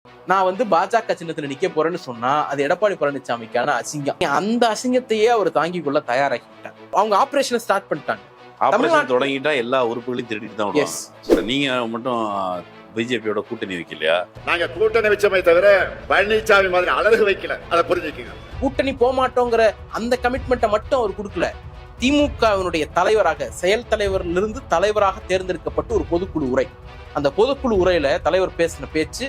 நான் வந்து பாஜக சின்னத்துல நிக்க போறேன்னு சொன்னா அது எடப்பாடி பழனிசாமிக்கான அசிங்கம். அந்த அசிங்கத்தையே அவர் தாங்கிக் கொள்ள தயாராகிட்டார். அவங்க ஆபரேஷனை ஸ்டார்ட் பண்ணிட்டாங்க. ஆபரேஷன் தொடங்கிட்டா எல்லா உறுப்புகளையும் திருடிட்டு தான் வருவாங்க. நீங்க மட்டும் பிஜேபியோட கூட்டணி வைக்கலையா? நாங்க கூட்டணி வச்சோமே தவிர பழனிசாமி மாதிரி அழகு வைக்கல. அதை புரிஞ்சுக்கீங்க. கூட்டணி போக மாட்டோங்கிற அந்த கமிட்மெண்ட்டை மட்டும் அவர் கொடுக்கல. திமுகவினுடைய தலைவராக, செயல் தலைவரிலிருந்து தலைவராக தேர்ந்தெடுக்கப்பட்ட ஒரு பொதுக்குழு உரை, அந்த பொதுக்குழு உரையில தலைவர் பேசின பேச்சு,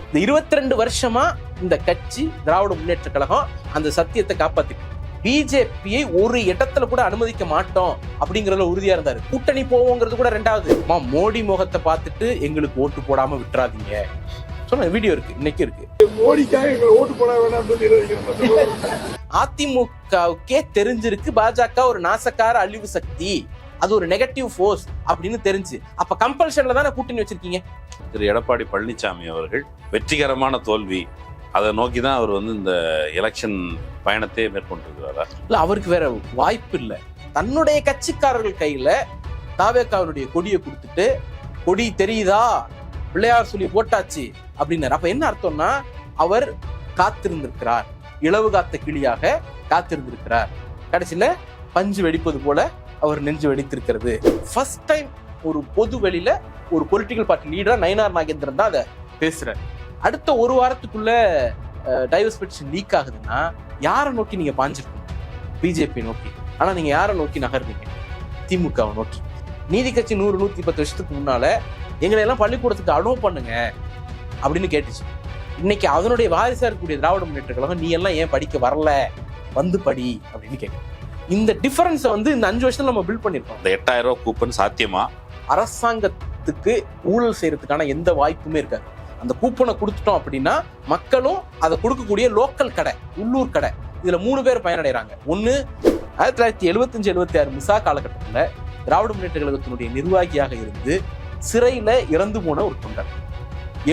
இந்த 22 வருஷமா இந்த கட்சி திராவிட முன்னேற்ற கழகம் அந்த சத்தியத்தை காப்பாத்திட்டு பிஜேபியை ஒரு இடத்துல கூட அனுமதிக்க மாட்டோம் அப்படிங்கறதுல உறுதியா இருந்தாரு. கூட்டணி போவோங்கிறது கூட ரெண்டாவது. மோடி முகத்தை பார்த்துட்டு எங்களுக்கு ஓட்டு போடாம விட்டுறாதீங்க சொன்ன வீடியோ இருக்கு, இன்னைக்கு இருக்கு. மோடிக்காக ஓட்டு போட வேண்டாம். அதிமுகவுக்கே தெரிஞ்சிருக்கு பாஜக ஒரு நாசக்கார அழிவு சக்தி, அது ஒரு நெகட்டிவ் ஃபோர்ஸ் அப்படின்னு தெரிஞ்சு அப்ப கம்பல்ஷன்ல தானே கூட்டணி வச்சிருக்கீங்க. திரு எடப்பாடி பழனிசாமி அவர்கள் வெற்றிகரமான தோல்வி அதை நோக்கிதான் அவர் வந்து இந்த எலெக்ஷன் பயணத்தை மேற்கொண்டிருக்கிறாரா? இல்ல, அவருக்கு வேற வாய்ப்பு இல்லை. தன்னுடைய கட்சிக்காரர்கள் கையில தாவேக்காவுடைய கொடியை கொடுத்துட்டு கொடி தெரியுதா பிள்ளையார் சொல்லி போட்டாச்சு அப்படின்னாரு. அப்ப என்ன அர்த்தம்னா அவர் காத்திருந்திருக்கிறார், இளவு காத்த கிளியாக காத்திருந்திருக்கிறார். கடைசியில பஞ்சு வெடிப்பது போல அவர் நெஞ்சு வெடித்திருக்கிறது. ஃபர்ஸ்ட் டைம் ஒரு பொது வெளியில ஒரு பொலிட்டிக்கல் பார்ட்டி லீடரா நயினார் நாகேந்திரன் தான் அதை பேசுறாரு. அடுத்த ஒரு வாரத்துக்குள்ள டைவர்ஸ் பெட்டிஷன் லீக் ஆகுதுன்னா யாரை நோக்கி நீங்க பாஞ்சிருக்கீங்க? பிஜேபி நோக்கி. ஆனா நீங்க யாரை நோக்கி நகர்றீங்க? திமுகவை நோக்கி. நீதி கட்சி 100-110 வருஷத்துக்கு முன்னால எங்களை எல்லாம் பள்ளிக்கூடத்துக்கு அலோவ் பண்ணுங்க அப்படின்னு கேட்டுச்சு. இன்னைக்கு அதனுடைய வாரிசா இருக்கக்கூடிய திராவிட முன்னேற்ற கழகம் நீ எல்லாம் ஏன் படிக்க வரல, வந்து படி அப்படின்னு கேட்க. இந்த டிஃபரன்ஸை வந்து இந்த 5 வருஷத்துல நம்ம பில்ட் பண்ணிருக்கோம். இந்த 8000 ரூபாய் கூப்பன் சாத்தியமா? அரசாங்கத்துக்கு ஊழல் செய்யறதுக்கான எந்த வாய்ப்புமே இருக்காது. அந்த கூப்பனை கொடுத்துட்டோம் அப்படின்னா மக்களும் அதை கொடுக்கக்கூடிய லோக்கல் கடை, உள்ளூர் கடை, இதுல 3 பேர் பயனடைறாங்க. ஒண்ணு 1975-76 மிசா காலகட்டத்தில் திராவிட முன்னேற்ற கழகத்தினுடைய நிர்வாகியாக இருந்து சிறையில இறந்து போன ஒரு தொண்டர்,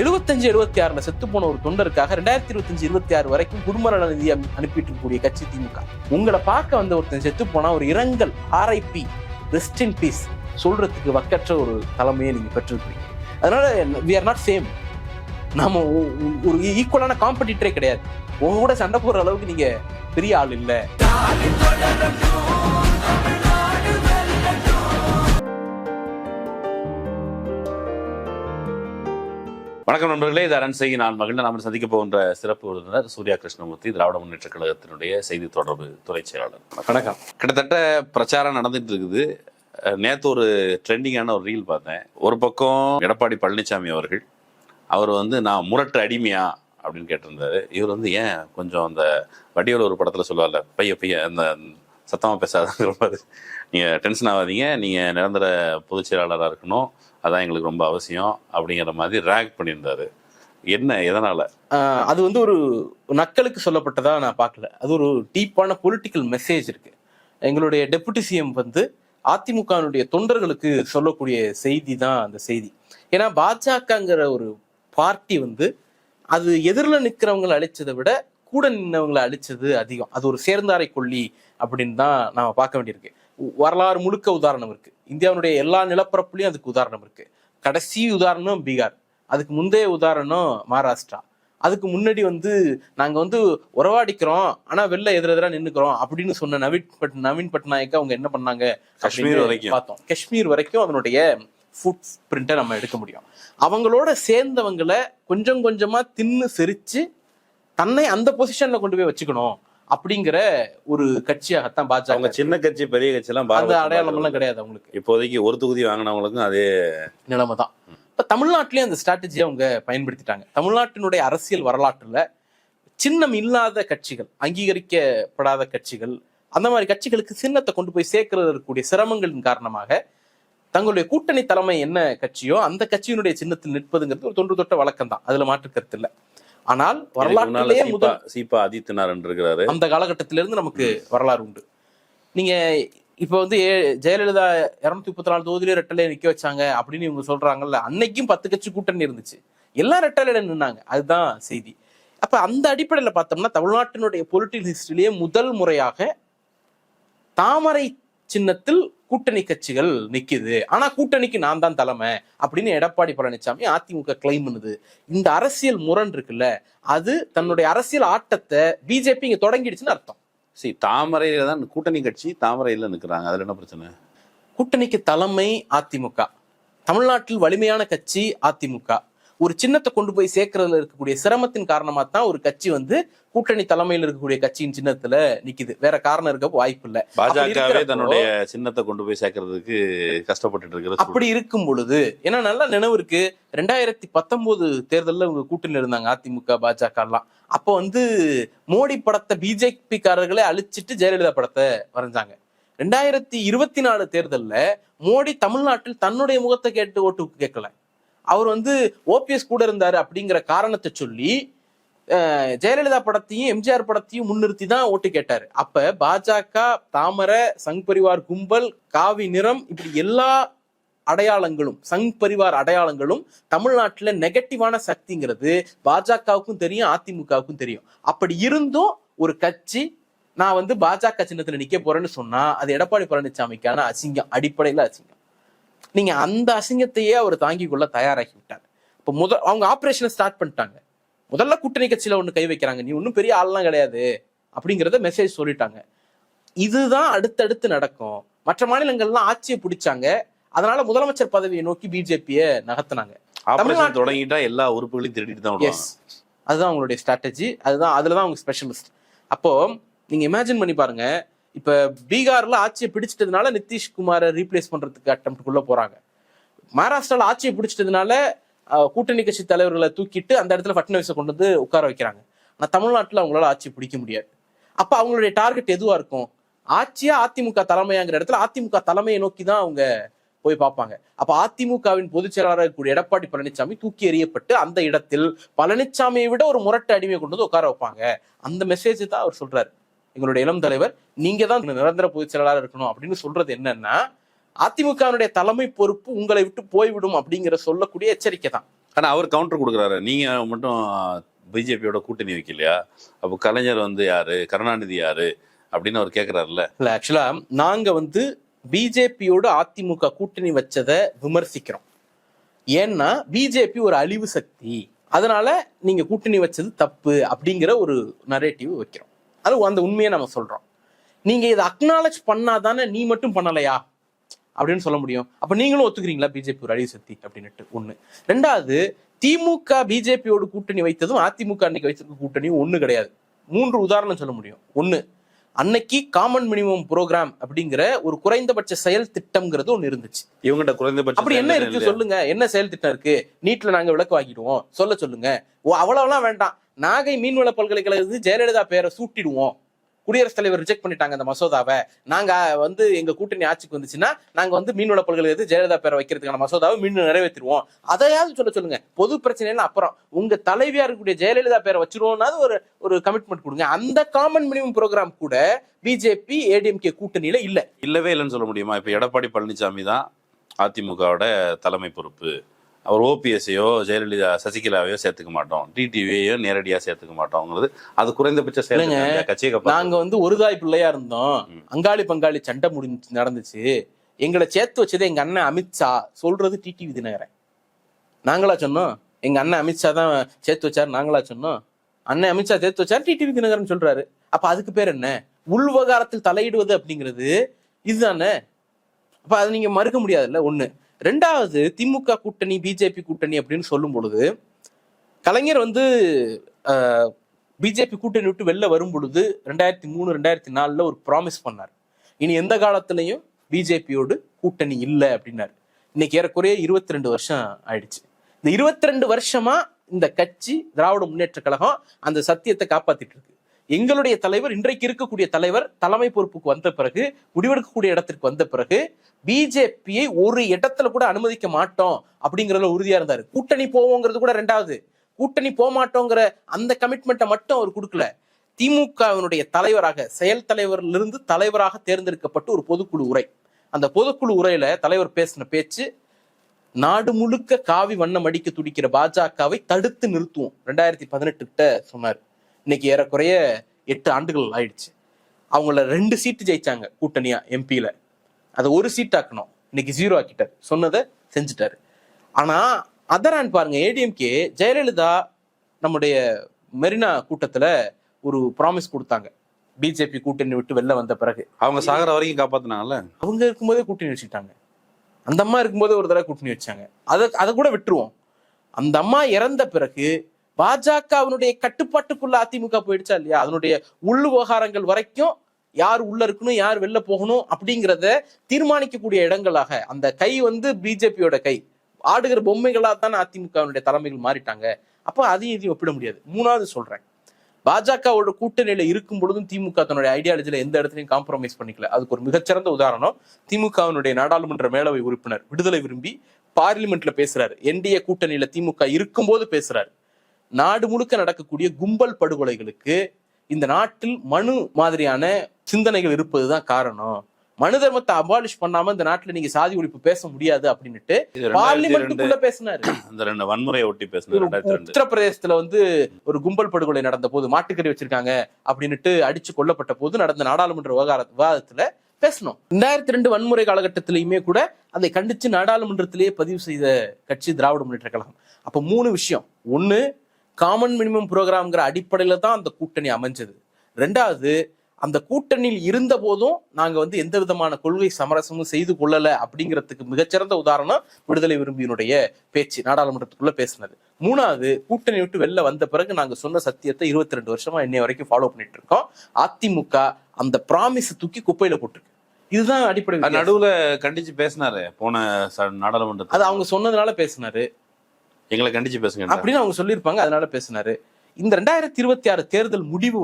75-76 செத்து போன ஒரு தொண்டருக்காக 2025-26 வரைக்கும் குடும்ப நல நிதி அனுப்பிட்டு இருக்கக்கூடிய கட்சி திமுக. உங்களை பார்க்க வந்த ஒருத்தன் செத்து போனா ஒரு இரங்கல், RIP, ரெஸ்ட் இன் பீஸ் சொல்றதுக்கு வக்கற்ற ஒரு தலைமையை நீங்க பெற்றிருக்கீங்க. அதனால we are not same. நாம ஒரு ஈக்குவலான காம்படிட்டரே கிடையாது. உங்க கூட சண்டை போடுற அளவுக்கு நீங்க பெரிய ஆள் இல்ல. வணக்கம் நண்பர்களே, இது அரண் செய்தி. நான் மகிழ்ந்து நாம் சந்திக்க போகின்ற சிறப்பு விருந்தினர் சூர்யா கிருஷ்ணமூர்த்தி, திராவிட முன்னேற்ற கழகத்தினுடைய செய்தி தொடர்பு துறை செயலாளர். வணக்கம். கிட்டத்தட்ட பிரச்சாரம் நடந்துட்டு இருக்குது. நேற்று ஒரு ட்ரெண்டிங்கான ஒரு ரீல் பார்த்தேன். ஒரு பக்கம் எடப்பாடி பழனிசாமி அவர்கள், அவர் வந்து நான் முரட்டு அடிமையா அப்படின்னு கேட்டிருந்தாரு. இவர் வந்து ஏன் கொஞ்சம் அந்த வடிவேலு ஒரு படத்தில் சொல்லுவார்ல, பைய அந்த சத்தமாக பேசாத, நீங்கள் டென்ஷன் ஆகாதீங்க, நீங்கள் நிரந்தர பொதுச் செயலாளராக இருக்கணும், அதான் எங்களுக்கு ரொம்ப அவசியம் அப்படிங்கிற மாதிரி ரேக் பண்ணியிருந்தாரு. என்ன, எதனால? அது வந்து ஒரு நக்கலுக்கு சொல்லப்பட்டதா நான் பார்க்கல. அது ஒரு டீப்பான பொலிட்டிக்கல் மெசேஜ் இருக்கு. எங்களுடைய டெபுட்டி சிஎம் வந்து அதிமுகனுடைய தொண்டர்களுக்கு சொல்லக்கூடிய செய்தி தான் அந்த செய்தி. ஏன்னா பாஜகங்கிற ஒரு பார்ட்டி வந்து அது எதிரில் நிற்கிறவங்களை அழிச்சதை விட கூட நின்றவங்களை அழிச்சது அதிகம். அது ஒரு சேர்ந்தாரை கொல்லி அப்படின்னு தான் நாம பார்க்க வேண்டியிருக்கு. வரலாறு முழுக்க உதாரணம் இருக்கு. இந்தியாவுடைய எல்லா நிலப்பரப்புலையும் அதுக்கு உதாரணம் இருக்கு. கடைசி உதாரணம் பீகார், அதுக்கு முந்தைய உதாரணம் மகாராஷ்டிரா, அதுக்கு முன்னாடி வந்து நாங்க வந்து உறவாடிக்கிறோம் ஆனா வெளில எதிரெதிராக நின்னுக்கிறோம் அப்படின்னு சொன்ன நவீன் பட்நாயக் அவங்க என்ன பண்ணாங்க காஷ்மீர் வரைக்கும் பார்த்தோம். காஷ்மீர் வரைக்கும் அதனுடைய ஃபுட் பிரிண்டை நம்ம எடுக்க முடியும். அவங்களோட சேர்ந்தவங்களை கொஞ்சம் கொஞ்சமா தின்னு செரிச்சு தன்னை அந்த பொசிஷன்ல கொண்டு போய் வச்சுக்கணும் அப்படிங்கிற ஒரு கட்சியாகத்தான் பாஜக. அவங்க சின்ன கட்சி பெரிய கட்சி எல்லாம் அந்த அடையாளம் எல்லாம் கிடையாது அவங்களுக்கு. இப்போதைக்கு ஒரு தொகுதி வாங்கினவங்களுக்கும் அதே நிலைமை தான். இப்ப தமிழ்நாட்டிலேயே அந்த ஸ்ட்ராட்டஜியை அவங்க பயன்படுத்திட்டாங்க. தமிழ்நாட்டினுடைய அரசியல் வரலாற்றுல சின்னம் இல்லாத கட்சிகள், அங்கீகரிக்கப்படாத கட்சிகள், அந்த மாதிரி கட்சிகளுக்கு சின்னத்தை கொண்டு போய் சேர்க்கிறது இருக்கக்கூடிய சிரமங்களின் காரணமாக தங்களுடைய கூட்டணி தலைமை என்ன கட்சியோ அந்த கட்சியினுடைய சின்னத்தில் நிற்பதுங்கிறது ஒரு தொன்று தொட்ட வழக்கம் தான், அதுல மாற்று கருத்து இல்லை. ஆனால் வரலாற்றிலேயே முதல் சீபா ஆதித்யநாத் இருக்கிறாரு. அந்த காலகட்டத்திலிருந்து நமக்கு வரலாறு உண்டு. நீங்க இப்ப வந்து ஜெயலலிதா 234 தொகுதியிலே ரெட்டலை நிக்க வச்சாங்க அப்படின்னு இவங்க சொல்றாங்கல்ல, அன்னைக்கும் 10 கட்சி கூட்டணி இருந்துச்சு, எல்லாம் ரெட்டலையில நின்னாங்க, அதுதான் செய்தி. அப்ப அந்த அடிப்படையில பார்த்தோம்னா தமிழ்நாட்டினுடைய பொலிட்டிக்கல் ஹிஸ்டரியிலேயே முதல் முறையாக தாமரை சின்னத்தில் கூட்டணி கட்சிகள் நிக்குது, ஆனா கூட்டணிக்கு நான் தான் தலைமை அப்படின்னு எடப்பாடி பழனிசாமி அதிமுக கிளைம் பண்ணுது. இந்த அரசியல் முரண் இருக்குல்ல, அது தன்னுடைய அரசியல் ஆட்டத்தை பிஜேபி இங்க தொடங்கிடுச்சுன்னு அர்த்தம். சரி, தாமரையில தான் கூட்டணி கட்சி தாமரையில நிக்கிறாங்க, அதுல என்ன பிரச்சனை? கூட்டணிக்கு தலைமை அதிமுக, தமிழ்நாட்டில் வலிமையான கட்சி அதிமுக. ஒரு சின்னத்தை கொண்டு போய் சேர்க்கறதுல இருக்கக்கூடிய சிரமத்தின் காரணமா தான் ஒரு கட்சி கூட்டணி தலைமையில் இருக்கக்கூடிய கட்சியின் சின்னத்துல நிக்குது. வேற காரணம் இருக்க வாய்ப்பு இல்ல. பாஜகவே தன்னுடைய சின்னத்தை கொண்டு போய் சேர்க்கறதுக்கு கஷ்டப்பட்டு இருக்கிறது. அப்படி இருக்கும் பொழுது ஏன்னா நல்லா நினைவு இருக்கு, 2019 தேர்தலில் இவங்க கூட்டணியில் இருந்தாங்க அதிமுக பாஜக எல்லாம். அப்போ மோடி படத்தை பிஜேபி காரர்களே அழிச்சிட்டு ஜெயலலிதா படத்தை வரைஞ்சாங்க. 2024 தேர்தல்ல மோடி தமிழ்நாட்டில் தன்னுடைய முகத்தை கேட்டு ஓட்டு கேட்கல. அவர் ஓபிஎஸ் கூட இருந்தாரு அப்படிங்கிற காரணத்தை சொல்லி ஜெயலலிதா படத்தையும் எம்ஜிஆர் படத்தையும் முன்னிறுத்தி தான் ஓட்டு கேட்டாரு. அப்ப பாஜக, தாமரை, சங் பரிவார் கும்பல், காவி நிறம், இப்படி எல்லா அடையாளங்களும், சங் பரிவார் அடையாளங்களும் தமிழ்நாட்டுல நெகட்டிவான சக்திங்கிறது பாஜகவுக்கும் தெரியும், அதிமுகவுக்கும் தெரியும். அப்படி இருந்தும் ஒரு கட்சி நான் பாஜக சின்னத்துல நிக்க போறேன்னு சொன்னா அது எடப்பாடி பழனிசாமிக்கான அசிங்கம், அடிப்படையில அசிங்கம். நீங்க அந்த அசிங்கத்தையே அவர் தாங்கிக் கொள்ள தயாராகி விட்டார். இப்ப அவங்க ஆபரேஷனை ஸ்டார்ட் பண்ணிட்டாங்க. முதல்ல கூட்டணி கட்சியில ஒண்ணு கை வைக்கிறாங்க, நீ ஒன்னும் பெரிய ஆள்லாம் கிடையாது அப்படிங்கறத மெசேஜ் சொல்லிட்டாங்க. இதுதான் அடுத்தடுத்து நடக்கும். மற்ற மாநிலங்கள்லாம் ஆட்சியை பிடிச்சாங்க, அதனால முதலமைச்சர் பதவியை நோக்கி பிஜேபியை நகர்த்தினாங்க. ஆபரேஷன் தொடங்கிட்டா எல்லா உறுப்புகளையும் திருடிட்டு தான் வருவாங்க. அதுதான் அவங்களுடைய ஸ்ட்ராட்டஜி, அதுலதான் அவங்க ஸ்பெஷலிஸ்ட். அப்போ நீங்க இமேஜின் பண்ணி பாருங்க, இப்ப பீகார்ல ஆட்சியை பிடிச்சிட்டதுனால நிதிஷ்குமாரை ரீப்ளேஸ் பண்றதுக்கு அட்டம்ப்டுக்குள்ள போறாங்க. மகாராஷ்டிரால ஆட்சியை பிடிச்சிட்டதுனால கூட்டணி கட்சி தலைவர்களை தூக்கிட்டு அந்த இடத்துல ஃபட்னவிஸை கொண்டு உட்கார வைக்கிறாங்க. ஆனா தமிழ்நாட்டுல அவங்களால ஆட்சி பிடிக்க முடியாது. அப்ப அவங்களுடைய டார்கெட் எதுவா இருக்கும்? ஆட்சியா அதிமுக தலைமையாங்கிற இடத்துல அதிமுக தலைமையை நோக்கி தான் அவங்க போய் பார்ப்பாங்க. அப்ப அதிமுகவின் பொதுச் செயலாளர் கூடிய எடப்பாடி பழனிசாமி தூக்கி எறியப்பட்டு அந்த இடத்தில் பழனிசாமியை விட ஒரு முரட்டு அடிமையை கொண்டு உட்கார வைப்பாங்க. அந்த மெசேஜ் தான் அவர் சொல்றாரு. எங்களுடைய இளம் தலைவர் நீங்க தான் நிரந்தர பொதுச் செயலாளர் இருக்கணும் அப்படின்னு சொல்றது என்னன்னா, அதிமுகவினுடைய தலைமை பொறுப்பு உங்களை விட்டு போய்விடும் அப்படிங்கிற சொல்லக்கூடிய எச்சரிக்கை தான். ஆனா அவர் கவுண்டர் கொடுக்குறாரு, நீங்க மட்டும் பிஜேபியோட கூட்டணி வைக்கலையா, அப்போ கலைஞர் யாரு, கருணாநிதி யாரு அப்படின்னு அவர் கேட்கிறாருல்ல. இல்ல, ஆக்சுவலா நாங்க பிஜேபியோட அதிமுக கூட்டணி வச்சதை விமர்சிக்கிறோம். ஏன்னா பிஜேபி ஒரு அழிவு சக்தி, அதனால நீங்க கூட்டணி வச்சது தப்பு அப்படிங்கிற ஒரு நரேட்டிவ் வைக்கிறோம். அது அந்த உண்மையை நம்ம சொல்றோம். நீங்க இதை அக்னாலஜ் பண்ணாதானே நீ மட்டும் பண்ணலையா அப்படின்னு சொல்ல முடியும். அப்ப நீங்களும் ஒத்துக்கிறீங்களா பிஜேபி ஒரு அழிவு சக்தி அப்படின்னுட்டு? ஒண்ணு. ரெண்டாவது, திமுக பிஜேபியோடு கூட்டணி வைத்ததும் அதிமுக அன்னைக்கு வைத்திருக்க கூட்டணியும் ஒண்ணு கிடையாது. 3 உதாரணம் சொல்ல முடியும். ஒண்ணு, அன்னைக்கு காமன் மினிமம் ப்ரோக்ராம் அப்படிங்கிற ஒரு குறைந்தபட்ச செயல் திட்டம்ங்கிறது ஒண்ணு இருந்துச்சு. இவங்ககிட்ட குறைந்தபட்சம் அப்படி என்ன இருக்கு சொல்லுங்க, என்ன செயல் திட்டம் இருக்கு? நீட்ல நாங்க விளக்கு வாங்கிடுவோம் சொல்லுங்க. அவ்வளவுலாம் வேண்டாம், நாகை மீன்வள பல்கலைக்கழகத்துக்கு ஜெயலலிதா பேரை சூட்டிடுவோம். குடியரசுத் தலைவர் ரிஜெக்ட் பண்ணிட்டாங்க அந்த மசோதாவை. நாங்க எங்க கூட்டணி ஆட்சிக்கு வந்துச்சுன்னா நாங்க மீன்வள பல்கலைக்கழகத்துக்கு ஜெயலலிதா பேரை வைக்கிறதுக்கான மசோதாவை மீண்டும் நிறைவேற்றிடுவோம். அதையாவது சொல்லுங்க. பொது பிரச்சனைன்னு அப்புறம் உங்க தலைவியா இருக்கக்கூடிய ஜெயலலிதா பேரை வச்சிருவோம்னாவது ஒரு கமிட்மெண்ட் கொடுங்க. அந்த காமன் மினிமம் ப்ரோக்ராம் கூட பிஜேபி ஏடிஎம்கே கூட்டணியில இல்லவே இல்லைன்னு சொல்ல முடியுமா? இப்ப எடப்பாடி பழனிசாமி தான் அதிமுகவோட தலைமை பொறுப்பு. அவர் ஓபிஎஸ்ஸையோ ஜெயலலிதா சசிகலாவையோ சேர்த்துக்க மாட்டோம், டிடிவியோ நேரடியா சேர்த்துக்க மாட்டோங்கிறது அது குறைந்தபட்ச கட்சியை. நாங்க ஒருதாய் பிள்ளையா இருந்தோம், அங்காளி பங்காளி சண்டை நடந்துச்சு, எங்களை சேர்த்து வச்சது எங்க அண்ணன் அமித்ஷா சொல்றது டிடிவி தினகரன். நாங்களா சொன்னோம்? எங்க அண்ணன் அமித்ஷா தான் சேர்த்து வச்சாரு, நாங்களா சொன்னோம்? அண்ணன் அமித்ஷா சேர்த்து வச்சாரு, டிடிவி தினகரன் சொல்றாரு. அப்ப அதுக்கு பேர் என்ன? உள் விவகாரத்தில் தலையிடுவது அப்படிங்கிறது இதுதானே. அப்ப அதை நீங்க மறுக்க முடியாதுல்ல. ஒண்ணு. ரெண்டாவது, திமுக கூட்டணி பிஜேபி கூட்டணி அப்படின்னு சொல்லும் பொழுது கலைஞர் பிஜேபி கூட்டணி விட்டு வெளில வரும் பொழுது 2003 2004 ஒரு ப்ராமிஸ் பண்ணார், இனி எந்த காலத்திலையும் பிஜேபியோடு கூட்டணி இல்லை அப்படின்னாரு. இன்னைக்கு ஏறக்குறைய 22 வருஷம் ஆயிடுச்சு. இந்த 22 வருஷமா இந்த கட்சி திராவிட முன்னேற்ற கழகம் அந்த சத்தியத்தை காப்பாத்திட்டு இருக்கு. எங்களுடைய தலைவர், இன்றைக்கு இருக்கக்கூடிய தலைவர் தலைமை பொறுப்புக்கு வந்த பிறகு, முடிவெடுக்கக்கூடிய இடத்திற்கு வந்த பிறகு பிஜேபியை ஒரு இடத்துல கூட அனுமதிக்க மாட்டோம் அப்படிங்கறதுல உறுதியா இருந்தாரு. கூட்டணி போவோங்கிறது கூட ரெண்டாவது. கூட்டணி போக மாட்டோங்கிற அந்த கமிட்மெண்ட்டை மட்டும் அவர் கொடுக்கல. திமுகவினுடைய தலைவராக, செயல் தலைவரிலிருந்து தலைவராக தேர்ந்தெடுக்கப்பட்டு ஒரு பொதுக்குழு உரை, அந்த பொதுக்குழு உரையில தலைவர் பேசின பேச்சு, நாடு முழுக்க காவி வண்ணம் அடிக்க துடிக்கிற பாஜகவை தடுத்து நிறுத்துவோம் 2018 கிட்ட சொன்னார். இன்னைக்கு ஏறக்குறைய 8 ஆண்டுகள் ஆயிடுச்சு. அவங்கள 2 சீட்டு ஜெயிச்சாங்க கூட்டணியா எம்பியில. அதை ஒரு சீட் ஆக்கணும், இன்னைக்கு 0 ஆக்கிட்டாரு, சொன்னதை செஞ்சுட்டாரு. ஆனா அதரான் பாருங்க, ஏடிஎம்கே ஜெயலலிதா நம்முடைய மெரினா கூட்டத்துல ஒரு ப்ராமிஸ் கொடுத்தாங்க, பிஜேபி கூட்டணி விட்டு வெளில வந்த பிறகு. அவங்க சாகர வரைக்கும் காப்பாத்தினாங்கல்ல. அவங்க இருக்கும்போதே கூட்டணி வச்சுக்கிட்டாங்க. அந்த அம்மா இருக்கும்போதே ஒரு தடவை கூட்டணி வச்சாங்க. அதை கூட விட்டுருவோம். அந்த அம்மா இறந்த பிறகு பாஜகவினுடைய கட்டுப்பாட்டுக்குள்ள அதிமுக போயிடுச்சா இல்லையா? அதனுடைய உள் விவகாரங்கள் வரைக்கும் யார் உள்ள இருக்கணும், யார் வெளில போகணும் அப்படிங்கிறத தீர்மானிக்கக்கூடிய இடங்களாக அந்த கை பிஜேபியோட கை, ஆடுகிற பொம்மைகளா தான் அதிமுகவினுடைய தலைமைகள் மாறிட்டாங்க. அப்ப அதையும் இதையும் ஒப்பிட முடியாது. மூணாவது சொல்றேன், பாஜகவோட கூட்டணியில இருக்கும் பொழுதும் திமுக தன்னுடைய ஐடியாலஜில எந்த இடத்துலையும் காம்ப்ரமைஸ் பண்ணிக்கல. அதுக்கு ஒரு மிகச்சிறந்த உதாரணம், திமுகவினுடைய நாடாளுமன்ற மேலவை உறுப்பினர் விடுதலை விரும்பி பார்லிமெண்ட்ல பேசுறாரு. என்டிஏ கூட்டணியில திமுக இருக்கும்போது பேசுறாரு, நாடு முழுக்க நடக்கக்கூடிய கும்பல் படுகொலைகளுக்கு இந்த நாட்டில் மனு மாதிரியான சிந்தனைகள் இருப்பதுதான் காரணம். மனு தர்மத்தை அபாலிஷ் பண்ணாம இந்த நாட்டுல நீங்க சாதி ஒழிப்பு பேச முடியாது அப்படின்னுட்டு பார்லிமெண்ட்டுக்குள்ள பேசினாரு. அந்த 2 வன்முறையை ஒட்டி பேசினாரு. உத்தரப்பிரதேசத்துல ஒரு கும்பல் படுகொலை நடந்த போது, மாட்டுக்கறி வச்சிருக்காங்க அப்படின்னுட்டு அடிச்சு கொல்லப்பட்ட போது நடந்த நாடாளுமன்ற விவாதத்துல பேசணும். 2002 வன்முறை காலகட்டத்திலயுமே கூட அதை கண்டிச்சு நாடாளுமன்றத்திலேயே பதிவு செய்த கட்சி திராவிட முன்னேற்ற கழகம். அப்ப 3 விஷயம். ஒண்ணு, காமன் மினிமம் புரோகிராம்ங்கிற அடிப்படையில தான் அந்த கூட்டணி அமைஞ்சது. 2வது, அந்த கூட்டணியில் இருந்த போதும் நாங்க எந்த விதமான கொள்கை சமரசமும் செய்து கொள்ளல அப்படிங்கிறதுக்கு மிகச்சிறந்த உதாரணம் விடுதலை விரும்பியினுடைய பேச்சு, நாடாளுமன்றத்துக்குள்ள பேசினது. 3வது, கூட்டணி விட்டு வெளில வந்த பிறகு நாங்க சொன்ன சத்தியத்தை 22 வருஷமா இன்னைய வரைக்கும் ஃபாலோ பண்ணிட்டு இருக்கோம். அதிமுக அந்த ப்ராமிஸ் தூக்கி குப்பையில போட்டிருக்கு. இதுதான் அடிப்படை. நடுவுல கண்டிச்சு பேசினாரு போன நாடாளுமன்றத்தில். அது அவங்க சொன்னதுனால பேசினாரு, எங்களை கண்டிச்சு பேசுங்க அப்படின்னு அவங்க சொல்லியிருப்பாங்க, அதனால பேசினாரு. இந்த 2026 தேர்தல் முடிவு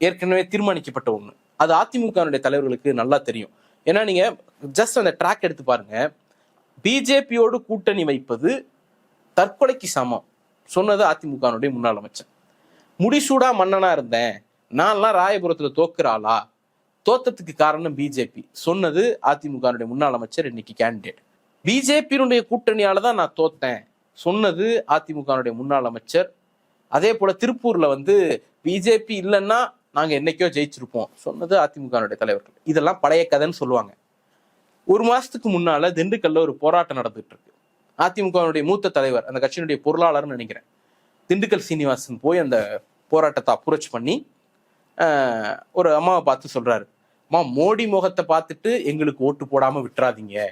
ஏற்கனவே தீர்மானிக்கப்பட்ட ஒண்ணு. அது அதிமுகவுடைய தலைவர்களுக்கு நல்லா தெரியும். ஏன்னா நீங்க ஜஸ்ட் அந்த ட்ராக் எடுத்து பாருங்க, பிஜேபியோடு கூட்டணி வைப்பது தற்கொலைக்கு சமம் சொன்னது அதிமுகவுடைய முன்னாள் அமைச்சர். முடிசூடா மன்னனா இருந்தேன், நான்லாம் ராயபுரத்துல தோக்குற ஆளா, தோத்தத்துக்கு காரணம் பிஜேபி சொன்னது அதிமுகவுடைய முன்னாள் அமைச்சர், இன்னைக்கு கேண்டிடேட். பிஜேபியினுடைய கூட்டணியால தான் நான் தோத்தேன் சொன்னது அதிமுகவுடைய முன்னாள் அமைச்சர். அதே போல திருப்பூர்ல பிஜேபி இல்லைன்னா நாங்க என்னைக்கோ ஜெயிச்சிருப்போம் சொன்னது அதிமுகவுடைய தலைவர்கள். இதெல்லாம் பழைய கதைன்னு சொல்லுவாங்க. 1 மாசத்துக்கு முன்னால திண்டுக்கல்ல ஒரு போராட்டம் நடந்துட்டு இருக்கு. அதிமுகவுடைய மூத்த தலைவர், அந்த கட்சியினுடைய பொருளாளர்னு நினைக்கிறேன், திண்டுக்கல் சீனிவாசன் போய் அந்த போராட்டத்தை அப்ரோச் பண்ணி ஒரு அம்மாவை பார்த்து சொல்றாரு, அம்மா மோடி முகத்தை பார்த்துட்டு எங்களுக்கு ஓட்டு போடாம விட்டுறாதீங்க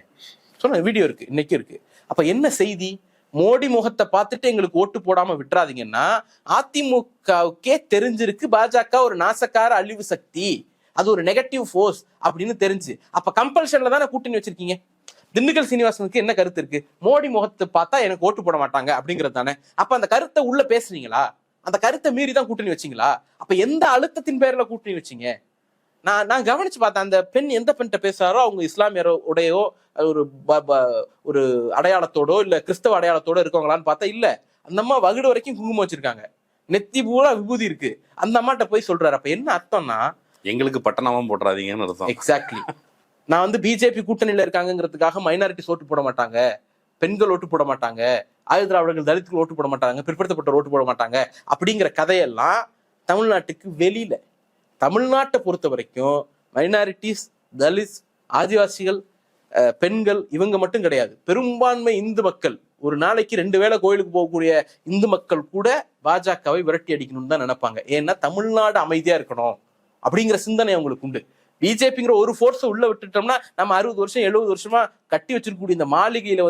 சொன்ன வீடியோ இருக்கு, இன்னைக்கு இருக்கு. அப்ப என்ன செய்தி? மோடி முகத்தை பார்த்துட்டு எங்களுக்கு ஓட்டு போடாம விட்டுறாதீங்கன்னா அதிமுகவுக்கே தெரிஞ்சிருக்கு பாஜக ஒரு நாசக்கார அழிவு சக்தி, அது ஒரு நெகட்டிவ் ஃபோர்ஸ் அப்படின்னு தெரிஞ்சு. அப்ப கம்பல்ஷன்ல தானே கூட்டணி வச்சிருக்கீங்க. திண்டுக்கல் சீனிவாசனுக்கு என்ன கருத்து இருக்கு? மோடி முகத்தை பார்த்தா எனக்கு ஓட்டு போட மாட்டாங்க அப்படிங்கிறது தானே. அப்ப அந்த கருத்தை உள்ள பேசுறீங்களா? அந்த கருத்தை மீறி தான் கூட்டணி வச்சீங்களா? அப்ப எந்த அழுத்தத்தின் பேர்ல கூட்டணி வச்சீங்க? நான் கவனிச்சு பார்த்தேன், அந்த பெண் எந்த பெண்கிட்ட பேசுறாரோ அவங்க இஸ்லாமியருடையோ ஒரு அடையாளத்தோடோ இல்ல கிறிஸ்தவ அடையாளத்தோட இருக்கவங்களான்னு பார்த்தா இல்ல. அந்த அம்மா வகுடு வரைக்கும் குங்குமம் வச்சிருக்காங்க, நெத்தி பூரா விபூதி இருக்கு. அந்த அம்மாட்ட போய் சொல்றாரு. அப்ப என்ன அர்த்தம்னா, எங்களுக்கு பட்டணமும் போட்டுறாதீங்கன்னு அர்த்தம். எக்ஸாக்ட்லி. நான் பிஜேபி கூட்டணியில இருக்காங்கிறதுக்காக மைனாரிட்டிஸ் ஓட்டு போட மாட்டாங்க, பெண்கள் ஓட்டு போட மாட்டாங்க, ஆயுத திராவிடர்கள் தலித்துகள் ஓட்டு போட மாட்டாங்க, பிற்படுத்தப்பட்ட ஓட்டு போட மாட்டாங்க அப்படிங்கிற கதையெல்லாம் தமிழ்நாட்டுக்கு வெளியில. தமிழ்நாட்டை பொறுத்த வரைக்கும் மைனாரிட்டிஸ், தலித், ஆதிவாசிகள், பெண்கள் இவங்க மட்டும் கிடையாது, பெரும்பான்மை இந்து மக்கள், ஒரு நாளைக்கு 2 வேளை கோயிலுக்கு போகக்கூடிய இந்து மக்கள் கூட பாஜகவை விரட்டி அடிக்கணும்னு தான் நினைப்பாங்க. ஏன்னா தமிழ்நாடு அமைதியா இருக்கணும் அப்படிங்கிற சிந்தனை அவங்களுக்கு உண்டு. பிஜேபிங்கிற ஒரு ஃபோர்ஸை உள்ள விட்டுட்டோம்னா நம்ம 60 வருஷம் 70 வருஷமா கட்டி வச்சிருக்கக்கூடிய இந்த மாளிகையில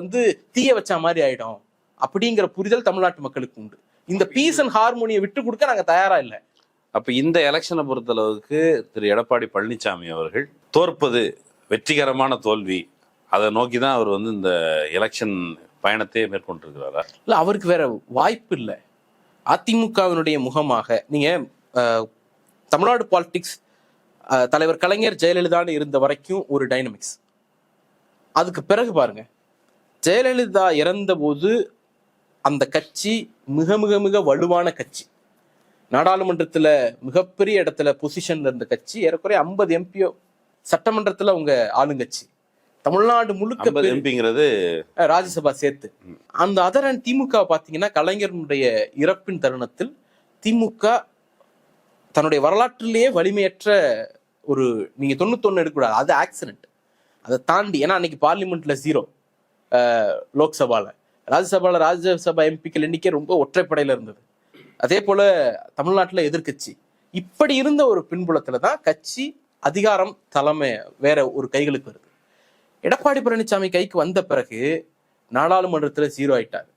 தீய வச்ச மாதிரி ஆயிடும் அப்படிங்கிற புரிதல் தமிழ்நாட்டு மக்களுக்கு உண்டு. இந்த பீஸ் அண்ட் ஹார்மோனியை விட்டு கொடுக்க நாங்க தயாரா இல்லை. அப்ப இந்த எலெக்ஷனை பொறுத்தளவுக்கு திரு எடப்பாடி பழனிசாமி அவர்கள் தோற்பது வெற்றிகரமான தோல்வி, அதை நோக்கி தான் அவர் இந்த எலெக்ஷன் பயணத்தையே மேற்கொண்டிருக்கிறாரா? இல்ல, அவருக்கு வேற வாய்ப்பு இல்லை. அதிமுகவினுடைய முகமாக நீங்க தமிழ்நாடு பாலிடிக்ஸ் தலைவர் கலைஞர் ஜெயலலிதான்னு இருந்த வரைக்கும் ஒரு டைனமிக்ஸ். அதுக்கு பிறகு பாருங்க, ஜெயலலிதா இறந்த போது அந்த கட்சி மிக மிக மிக வலுவான கட்சி, நாடாளுமன்றத்துல மிகப்பெரிய இடத்துல பொசிஷன்ல இருந்த கட்சி, ஏறக்குறைய 50 எம்பியோ சட்டமன்றத்துல அவங்க ஆளுங்கட்சி, தமிழ்நாடு முழுக்க எம்பிங்கிறது ராஜ்யசபா சேர்த்து. அந்த அதரன் திமுக பாத்தீங்கன்னா கலைஞருடைய இறப்பின் தருணத்தில் திமுக தன்னுடைய வரலாற்றிலேயே வலிமையற்ற ஒரு நீங்க 91 எடுக்கக்கூடாது, அது ஆக்சிடென்ட். அதை தாண்டி ஏன்னா அன்னைக்கு பார்லிமெண்ட்ல 0 லோக்சபால, ராஜ்யசபா எம்பிக்கள் எண்ணிக்கை ரொம்ப ஒற்றைப்படையில இருந்தது. அதே போல தமிழ்நாட்டுல எதிர்கட்சி. இப்படி இருந்த ஒரு பின்புலத்துலதான் கட்சி அதிகாரம் தலைமை வேற ஒரு கைகளுக்கு வருது. எடப்பாடி பழனிசாமி கைக்கு வந்த பிறகு நாடாளுமன்றத்துல 0 ஆயிட்டாரு.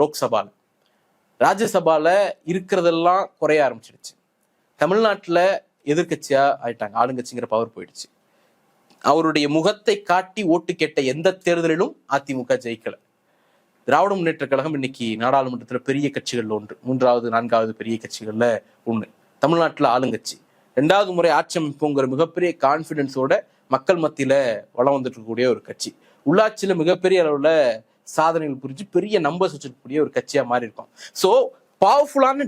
லோக்சபால, ராஜ்யசபால இருக்கிறதெல்லாம் குறைய ஆரம்பிச்சிடுச்சு. தமிழ்நாட்டுல எதிர்கட்சியா ஆயிட்டாங்க, ஆளுங்கட்சிங்கிற பவர் போயிடுச்சு. அவருடைய முகத்தை காட்டி ஓட்டு கேட்ட எந்த தேர்தலிலும் அதிமுக ஜெயிக்கல. திராவிட முன்னேற்ற கழகம் இன்னைக்கு நாடாளுமன்றத்துல பெரிய கட்சிகள்ல ஒன்று, 3வது 4வது பெரிய கட்சிகள்ல ஒண்ணு. தமிழ்நாட்டுல ஆளுங்கட்சி 2வது முறை ஆட்சி அமைப்புங்கிற மிகப்பெரிய கான்பிடன்ஸோட மக்கள் மத்தியில வளம் வந்துட்டு இருக்கக்கூடிய ஒரு கட்சி. உள்ளாட்சியில மிகப்பெரிய அளவுல சாதனைகள் புரிஞ்சு பெரிய நம்பர்ஸ் வச்சிருக்கக்கூடிய ஒரு கட்சியா மாறி இருக்கும். ஸோ பவர்ஃபுல்லான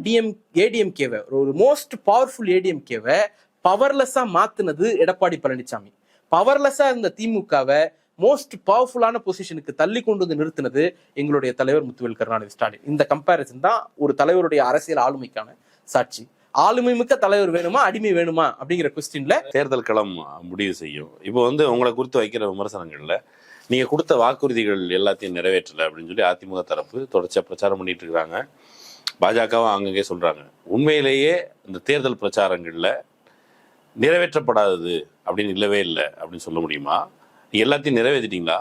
ஏடிஎம்கேவை, ஒரு மோஸ்ட் பவர்ஃபுல் ஏடிஎம்கேவை பவர்லெஸ்ஸா மாத்துனது எடப்பாடி பழனிசாமி. பவர்லெஸ்ஸா இருந்த திமுகவை மோஸ்ட் பவர்ஃபுல்லான பொசிஷனுக்கு தள்ளி கொண்டு வந்து நிறுத்தினது எங்களுடைய தலைவர் முத்துவேல் கருணாநிதி ஸ்டாலின். இந்த கம்பேரிசன் தான் ஒரு தலைவருடைய அரசியல் ஆளுமைக்கான சாட்சி. ஆளுமை மிக்க தலைவர் வேணுமா, அடிமை வேணுமா அப்படிங்கிற கொஸ்டின்ல தேர்தல் களம் முடிவு செய்யும். இப்போ வந்து உங்களை குறித்து வைக்கிற விமர்சனங்கள்ல நீங்க கொடுத்த வாக்குறுதிகள் எல்லாத்தையும் நிறைவேற்றல அப்படின்னு சொல்லி அதிமுக தரப்பு தொடர்ச்சியா பிரச்சாரம் பண்ணிட்டு இருக்காங்க. பாஜகவும் அங்கங்கே சொல்றாங்க. உண்மையிலேயே இந்த தேர்தல் பிரச்சாரங்கள்ல நிறைவேற்றப்படாதது அப்படின்னு இல்லவே இல்லை அப்படின்னு சொல்ல முடியுமா? எல்லாத்தையும் நிறைவேற்றிட்டீங்களா?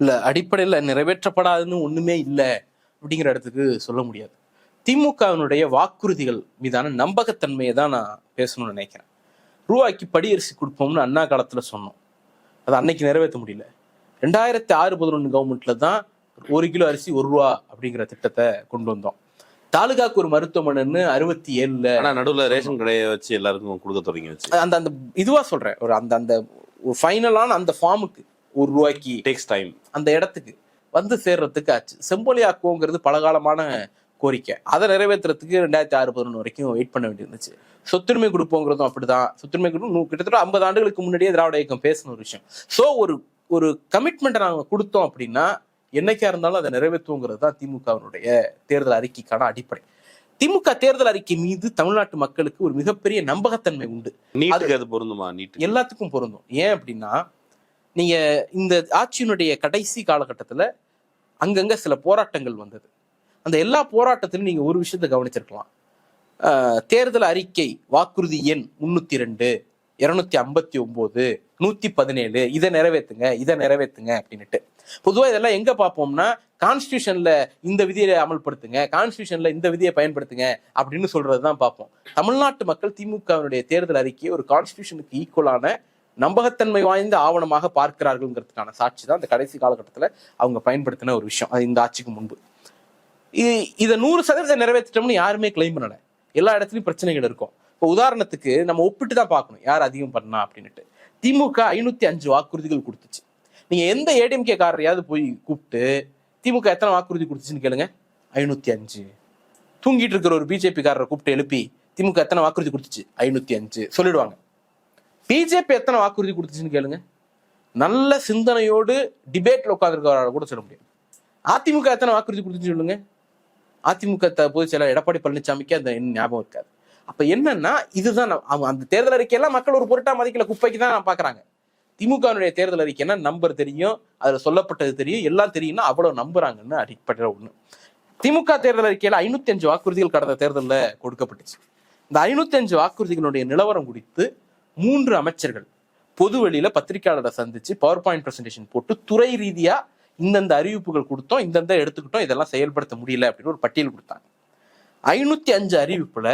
இல்ல, அடிப்படையில நிறைவேற்றப்படாதுன்னு ஒண்ணுமே இல்லை அப்படிங்கிற இடத்துக்கு சொல்ல முடியாது. திமுகவினுடைய வாக்குறுதிகள் மீதான நம்பகத்தன்மையை தான் நான் பேசணும்னு நினைக்கிறேன். ரூபாய்க்கு படியரிசி கொடுப்போம்னு அண்ணா காலத்துல சொன்னோம், அது அன்னைக்கு நிறைவேற்ற முடியல. 2006-11 கவர்மெண்ட்ல தான் 1 கிலோ அரிசி 1 ரூபா அப்படிங்கிற திட்டத்தை கொண்டு வந்தோம். தாலுகாக்கு ஒரு மருத்துவமனைன்னு 67 நடுவில் ரேஷன் கடையை வச்சு எல்லாருக்கும் கொடுக்க தொடங்கி வச்சு அந்த இதுவா சொல்றேன், ஒரு அந்த ஒரு ஃபைனலான அந்த ஃபார்முக்கு 1 ரூபாய்க்கு டேக்ஸ் டைம் அந்த இடத்துக்கு வந்து சேர்றதுக்கு ஆச்சு. செம்பொலியாக்குவோங்கிறது பலகாலமான கோரிக்கை. அதை நிறைவேற்றுறதுக்கு 2006-11 வரைக்கும் வெயிட் பண்ண வேண்டியிருந்துச்சு. சொத்துரிமை கொடுப்போங்கிறதும் அப்படிதான். சொத்துரிமை கொடுப்போம் கிட்டத்தட்ட 50 ஆண்டுகளுக்கு முன்னாடியே திராவிட இயக்கம் பேசின ஒரு விஷயம். ஸோ ஒரு கமிட்மெண்ட்டை நாங்கள் கொடுத்தோம் அப்படின்னா என்னைக்கா இருந்தாலும் அதை நிறைவேற்றுவோங்கிறது தான் திமுகவினுடைய தேர்தல் அறிக்கைக்கான அடிப்படை. திமுக தேர்தல் அறிக்கை மீது தமிழ்நாட்டு மக்களுக்கு ஒரு மிகப்பெரிய நம்பகத்தன்மை உண்டு. அது பொருந்துமா? எல்லாத்துக்கும் பொருந்தும். ஏன் அப்படின்னா, நீங்க இந்த ஆட்சியினுடைய கடைசி காலகட்டத்துல அங்கங்க சில போராட்டங்கள் வந்தது. அந்த எல்லா போராட்டத்திலும் நீங்க ஒரு விஷயத்தை கவனிச்சிருக்கலாம். தேர்தல் அறிக்கை வாக்குறுதி எண் 302, 259, 117 இதை நிறைவேற்றுங்க அப்படின்னுட்டு. பொதுவாக இதெல்லாம் எங்க பார்ப்போம்னா, கான்ஸ்டியூஷன்ல இந்த விதியை அமல்படுத்துங்க, கான்ஸ்டியூஷன்ல இந்த விதியை பயன்படுத்துங்க அப்படின்னு சொல்றதுதான் பார்ப்போம். தமிழ்நாட்டு மக்கள் திமுகவினுடைய தேர்தல் அறிக்கையை ஒரு கான்ஸ்டியூஷனுக்கு ஈக்குவலான நம்பகத்தன்மை வாய்ந்த ஆவணமாக பார்க்கிறார்கள்ங்கிறதுக்கான சாட்சி தான் அந்த கடைசி காலகட்டத்தில் அவங்க பயன்படுத்தின ஒரு விஷயம். அது இந்த ஆட்சிக்கு முன்பு இதை 100% நிறைவேற்றிட்டோம்னு யாருமே கிளைம் பண்ணல. எல்லா இடத்துலயும் பிரச்சனைகள் இருக்கும். இப்போ உதாரணத்துக்கு நம்ம ஒப்பிட்டு தான் பார்க்கணும் யார் அதிகம் பண்ணா அப்படின்னுட்டு. திமுக 505 வாக்குறுதிகள் கொடுத்துச்சு. நீங்க எந்த ஏடிஎம்கே காரரையாவது போய் கூப்பிட்டு திமுக எத்தனை வாக்குறுதி கொடுத்துச்சுன்னு கேளுங்க, 505. தூங்கிட்டு இருக்கிற ஒரு பிஜேபி காரரை கூப்பிட்டு எழுப்பி திமுக எத்தனை வாக்குறுதி கொடுத்துச்சு, 505 சொல்லிடுவாங்க. பிஜேபி எத்தனை வாக்குறுதி கொடுத்துச்சுன்னு கேளுங்க, நல்ல சிந்தனையோடு டிபேட்ல உட்காந்துருக்க கூட சொல்ல முடியும். அதிமுக எத்தனை வாக்குறுதி கொடுத்துச்சு சொல்லுங்க. அதிமுக பொதுச் செயலர் எடப்பாடி பழனிசாமிக்கு அந்த ஞாபகம் இருக்காது. அப்ப என்னன்னா, இதுதான் அந்த தேர்தல் அறிக்கையெல்லாம் மக்கள் ஒரு பொருட்டா மதிக்கல, குப்பைக்கு தான் பாக்குறாங்க. திமுகவுடைய தேர்தல் அறிக்கைன்னா நம்பர் தெரியும், அதுல சொல்லப்பட்டது தெரியும், எல்லாம் தெரியும்னா அவ்வளவு நம்புறாங்கன்னு அடிப்படை ஒண்ணு. திமுக தேர்தல் அறிக்கையில 505 வாக்குறுதிகள் கடந்த தேர்தலில் கொடுக்கப்பட்டுச்சு. இந்த 505 வாக்குறுதிகளுடைய நிலவரம் குறித்து 3 அமைச்சர்கள் பொது வெளியில பத்திரிகையாளரை சந்திச்சு பவர் பாயிண்ட் பிரசன்டேஷன் போட்டு துறை ரீதியா இந்தந்த அறிவிப்புகள் கொடுத்தோம், இந்தந்த எடுத்துக்கிட்டோம், இதெல்லாம் செயல்படுத்த முடியல அப்படின்னு ஒரு பட்டியல் கொடுத்தாங்க. 505 அறிவிப்புல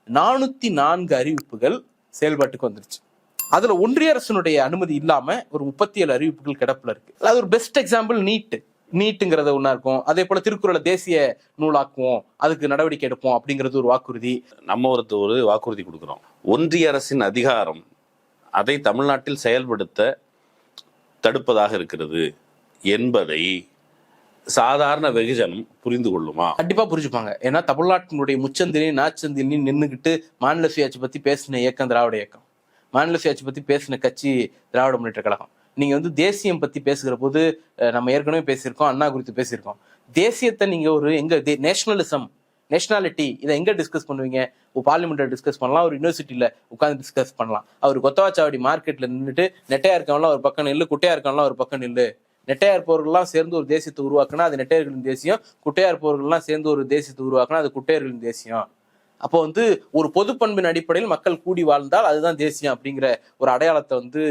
404 அறிவிப்புகள் செயல்பாட்டுக்கு வந்துருச்சு. அதுல ஒன்றிய அரசினுடைய அனுமதி இல்லாம ஒரு 37 அறிவிப்புகள் கிடப்புல இருக்கு. அது ஒரு பெஸ்ட் எக்ஸாம்பிள் நீட்டுங்கிறத ஒண்ணா இருக்கும். அதே போல திருக்குறளை தேசிய நூலாக்குவோம், அதுக்கு நடவடிக்கை எடுப்போம் அப்படிங்கிறது ஒரு வாக்குறுதி. நம்ம ஒரு வாக்குறுதி கொடுக்குறோம். ஒன்றிய அரசின் அதிகாரம் அதை தமிழ்நாட்டில் செயல்படுத்த தடுப்பதாக இருக்கிறது என்பதை சாதாரண வெகுஜனம் புரிந்து கொள்ளுமா? கண்டிப்பா புரிஞ்சுப்பாங்க. ஏன்னா தமிழ்நாட்டினுடைய முச்சந்திலையும் நாச்சந்திலையும் நின்றுகிட்டு மாநில சுயாட்சி பத்தி பேசின இயக்கம் திராவிட இயக்கம், மாநில சுயாட்சி பத்தி பேசின கட்சி திராவிட முன்னேற்ற கழகம். நீங்க தேசியம் பத்தி பேசுகிற போது நம்ம ஏற்கனவே பேசியிருக்கோம், அண்ணா குறித்து பேசியிருக்கோம். தேசியத்தை நீங்க எங்க நேஷனலிசம் நேஷனாலிட்டி இதை எங்க டிஸ்கஸ் பண்ணுவீங்க? பார்லிமெண்ட்ல டிஸ்கஸ் பண்ணலாம், ஒரு யூனிவர்சிட்டியில உட்காந்து டிஸ்கஸ் பண்ணலாம். அவர் கொத்தவாச்சாவடி மார்க்கெட்ல நின்றுட்டு நெட்டையா இருக்கவங்களாம் ஒரு பக்கம் நில்லு, குட்டையா இருக்கவங்களாம் ஒரு பக்கம் நில்லு, நெட்டையா இருப்பவர்கள்லாம் சேர்ந்து ஒரு தேசியத்தை உருவாக்குனா அது நெட்டையர்களின் தேசியம், குட்டையா இருப்பவர்கள்லாம் சேர்ந்து ஒரு தேசியத்தை உருவாக்குனா அது குட்டையர்களின் தேசியம். அப்போ வந்து ஒரு பொது பண்பின் அடிப்படையில் மக்கள் கூடி வாழ்ந்தால் அதுதான் தேசியம் அப்படிங்கிற ஒரு அடையாளத்தை வந்து